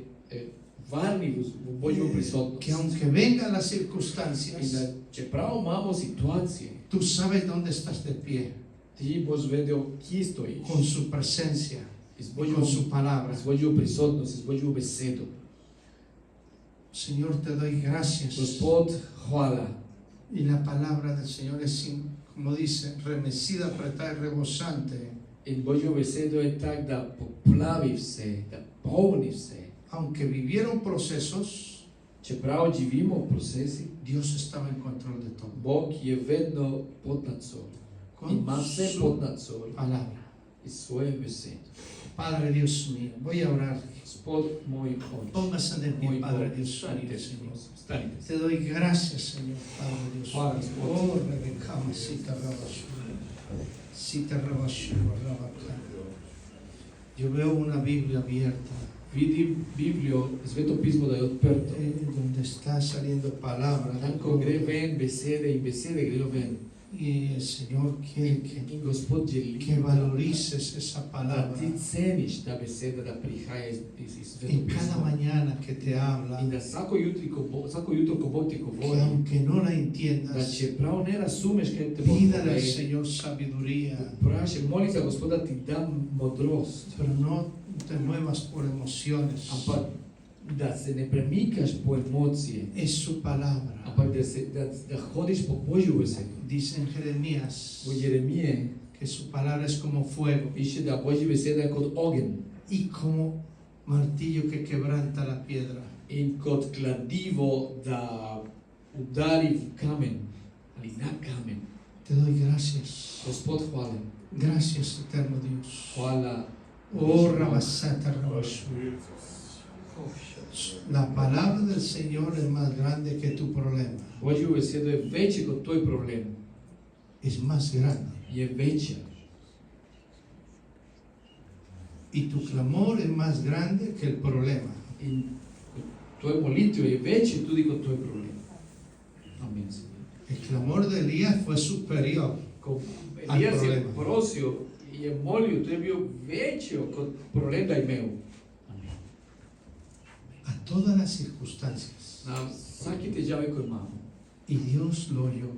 varni v Božjo Que prisotnost. aunque vengan las In da circunstancias, čeprav imamo situacije, tú sabes dónde estás de pie, ti boš vedel, kje stojiš. con su presencia Z y con su palabra. Božjo prisotnost, z Božjo besedo. Señor, te doy gracias. Gospod, hvala. Y la palabra del Señor es, como dice, remecida, apretada y rebosante. In Božjo besedo je tak, da poplavi vse, da polni vse. Aunque vivieron procesos, Čeprav živimo v procesih, Dios estaba en control de todo. Bog je vedno pod nadzorom. Con Ima vse su pod nadzorom palabra. iz svoje besede. Padre Dios mío, voy a orar. Gospod moj oče, Póngase de pie, moj Padre Bog, Dios stanite mío, se, Señor. prosim, stanite se. Te doy gracias, Señor, Padre Dios Hvala, mío. Gospod. Oh, rebecama, sita rabashu. Sita rabashu, rabacá. Yo veo una Biblia abierta, Vidim Biblijo, Sveto pismo, da je odprto. donde está saliendo palabra. Tam, ko gre ven besede in besede gredo ven. Y el Señor quiere In Gospod želi, que valorices esa da palabra ti ceniš ta beseda, da prihaja iz Sveto en cada pismo. mañana que te habla, In da vsako jutro, ko Bog ti que govori, aunque no la da entiendas, čeprav ne razumeš, kaj te Bog pídale al pove, Señor sabiduría, vprašaj, moli za Gospoda, ti da modrost, pero no te muevas por emociones. ampak da se ne premikaš po emocije, Es su palabra. ampak da hodiš po Božjo besedo. Dice en Jeremías V Jeremije que su palabra es como fuego piše, da Božja beseda je kot ogenj y como martillo que quebranta la piedra. in kot kladivo, da udari v kamen ali na kamen. Te doy gracias. Gospod, hvala. Gracias, eterno Dios. Hvala. Oh, Rabasata Rabashu. La palabra del Señor es más grande que tu problema. Božja beseda je večja kot tvoj problem. Es más grande. Je večja. Y tu clamor es más grande que el problema. In tvoja molitev je večja tudi kot tvoj problem. Amen. El clamor de Elías fue superior. Ko Al Elijas je problema. prosil, je molil, to je bil večjo kot problem, da je imel. A todas las circunstancias. Na vsaki težavi, ko imamo. Y Dios lo oyó.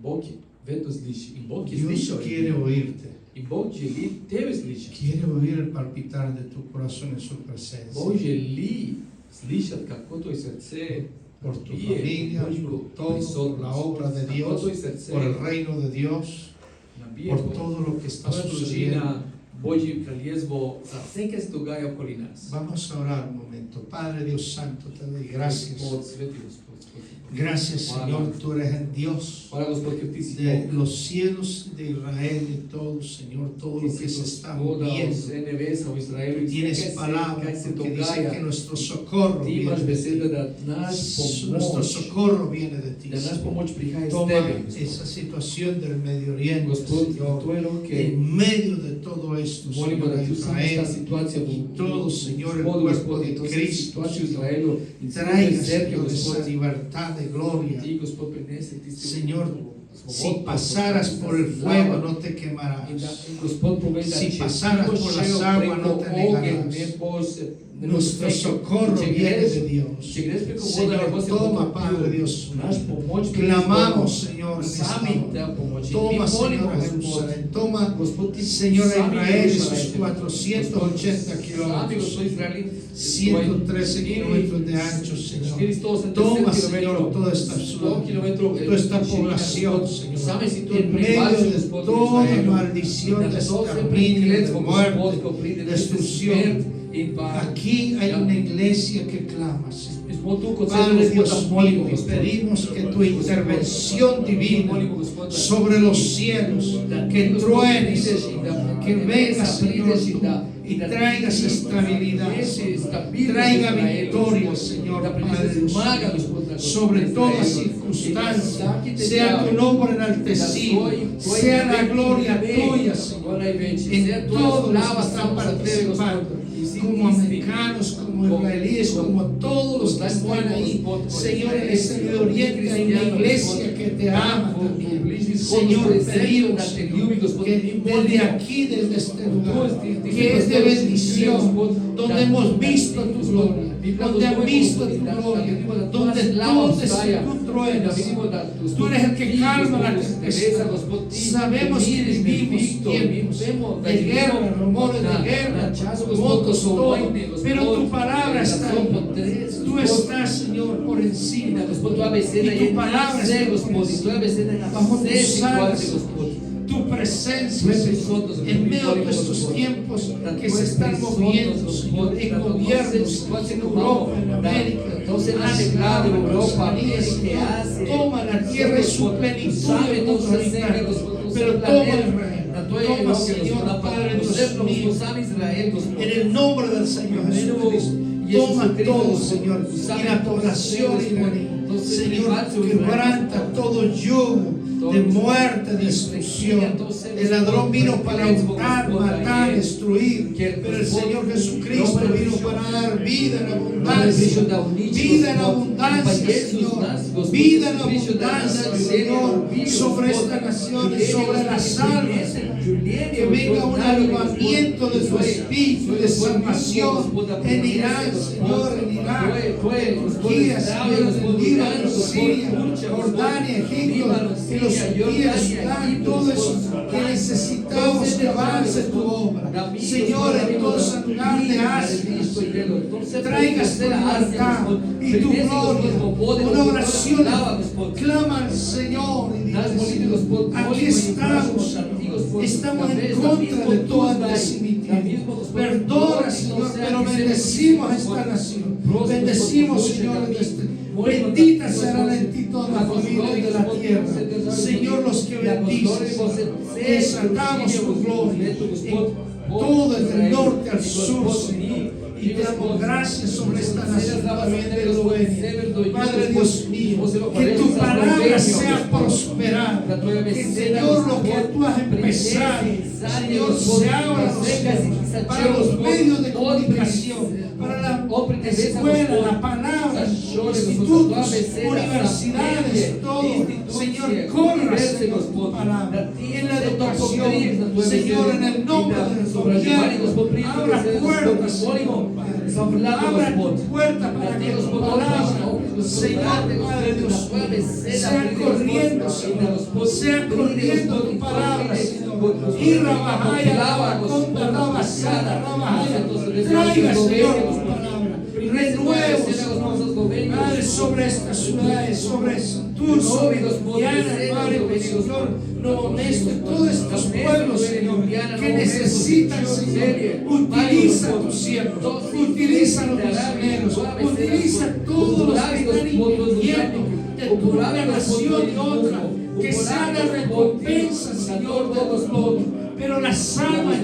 Bog je vedno sliši. In Bog je Dios slišal. quiere oírte. In Bog želi tebe slišati. Quiere oír el palpitar de tu corazón en su presencia. Bog želi slišati, kako tvoj srce Por tu bije, familia, Božjo por todo, por la obra de kako Dios, tvoj srce por el reino de Dios, nabije, por todo lo que está tvoja sucediendo. družina, Božje kraljestvo, za vse, kar se dogaja okoli nas. Vamos a orar un momento. Padre Dios Santo, te doy gracias. Gospod, sveti Gospod, sveti. Gracias, Hvala. Señor, tú eres el Dios Hvala, Gospod, ker ti si de Bog. los cielos de Israel y todo, Señor, todo Ti lo si que se está Gospoda moviendo. vse nebesa v Izraelu in vse, Tienes kaj palabra se porque dice dogaja. que nuestro socorro Ti viene imaš de beseda, ti. da naš Nuestro pomoč, socorro viene de ti. da naš pomoč prihaja iz Toma tebe, Gospod. esa situación del Medio Oriente, Gospod, v Señor, tvoje roke en medio de todo esto, molimo, Señor, da de ti vzameš ta Israel, situacija v y todo, Señor, el vzhodu, cuerpo Gospod, de in to vse Cristo, situacijo v Señor. Izraelu in Traiga, celotne cerkve, Señor, esa Gospod. libertad de gloria. Ti, Gospod, prinesi tisti Señor, svobod, si pasaras por el fuego no te quemarás. In Gospod pove, da Si če pasaras boš por las šel aguas, no preko te ogenj, negarás. ne boš ne boš Nuestro rekel. socorro Če viene greš- de Dios. Če greš preko voda, ne Señor, boš se toma, potopil. Padre Dios. Naš pomoč Clamamos, Señor, en esta sami hora. te pomoč. In Toma, mi molimo, Señor, a Gospod, Jerusalén. Toma, Gospod, ti Señor, a sami Israel y Jerusalem. sus 480 Sami, kilómetros. Gospod, Izrael, 113 kilómetros de ancho, Señor. 480 Toma, kilómetros, Señor, toda esta 100 ciudad, kilómetros, toda esta širina, población, Gospod. Señor. Sami si to En medio prebivalstvo, de Gospod, v toda Izraelu. maldición, In da to vse exterminio, de prekletstvo, Gospod, ko muerte, pride, da se destrucción. smrt in pa Aquí hay una iglesia que clama, Señor. smo tu kot Padre cerkev, Gospod, Dios da molimo, mío, Gospod. pedimos que tu intervención divina Molimo, Gospod, da- sobre los cielos, que truene, que venga, Señor, tú, y traigas estabilidad, traiga victoria, Señor, Padre Dios mío, sobre toda circunstancia, sea tu nombre enaltecido, sea la gloria tuya, Señor, en todos los que están participando, como americanos, como israelíes, como todos los que están ahí. Señor, en ese Medio Oriente hay una iglesia que te ama también. Señor, pedimos, Señor, que desde aquí, desde este lugar, que es de bendición, donde hemos visto tu gloria, donde han visto tu gloria, donde tú truenas. Tú eres el que calma la tempestad. Sabemos que vivimos tiempos de guerra, rumores de guerra, votos, todo, pero tu palabra está ahí. Tú estás, Señor, por encima. Y tu palabra está por encima. Bajo tus alas, tu presencia, Señor, en medio de estos tiempos que se están moviendo, Señor, en gobiernos, en Europa, en América, Asia, Europa, Asia. Toma la tierra y su plenitud de tus habitantes, pero toma el reino. Toma, Señor, Padre Dios mío, en el nombre del Señor Jesucristo. Toma todo, Señor, y la población israelí. Señor, quebranta todo yugo de muerte, de destrucción. El ladrón vino para hurtar, matar, destruir, pero el Señor Jesucristo vino para dar vida en abundancia. Vida en abundancia, Señor. Vida en abundancia, Señor, sobre esta nación y sobre las almas. Que venga un avivamiento de tu espíritu de salvación en Irán, Señor, en Irak, en Turquía, Señor, en el Líbano, Siria, Jordania, Egipto, y los días, Sudán, todo eso que necesitamos que avance tu obra. Señor, en todo ese lugar de Asia, traigas tu libertad y tu gloria. Una oración, clama al Señor y dice, aquí estamos en contra de todo antesemitismo. tiempo. Perdona, Señor, pero bendecimos esta nación. Bendecimos, Señor, bendita será en ti toda la familia de la tierra. Señor, los que bendices, desatamos tu gloria en todo el norte al sur, Señor. Y te damos gracias sobre esta nación también de Eslovenia. Padre Dios mío, que tu palabra sea prosperada. Que, Señor, lo que tú has empezado, Señor, se abra para los medios de comunicación, para la escuela, la palabra, institutos, universidades, todo. Señor, corra, Señor, tu palabra. En la educación, Señor, en el nombre del gobierno, abra puertas, Señor. Abra tu puerta para que tu palabra, Señor, Padre Dios, sea corriendo, Señor, sea corriendo tu palabra, Señor. Y rabajaya, conta, rabasada, rabajaya. Traiga, Señor, tu palabra. Renuevo, Señor, Padre, sobre estas ciudades, sobre Santurce, Diana, Padre, Señor, Nuevo Honesto, todos estos pueblos, Señor, que necesitan, Señor. Utiliza tus siervos, utiliza los misioneros, utiliza todos los que están invirtiendo de una nación y otra, que sea la recompensa, Señor, de los logros. Pero las almas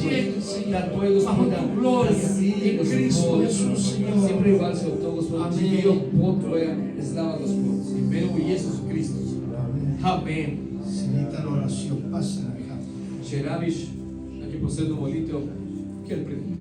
llegan, Señor, bajo tu gloria en Cristo Jesús, Señor. Sempre igual se to Gospod, živijo pot Tvoja, slava Gospod. V imenu Jesús Cristo. Amen. Señorita la oración, pasen acá. Ще рабиш, ќе последно молител, ќе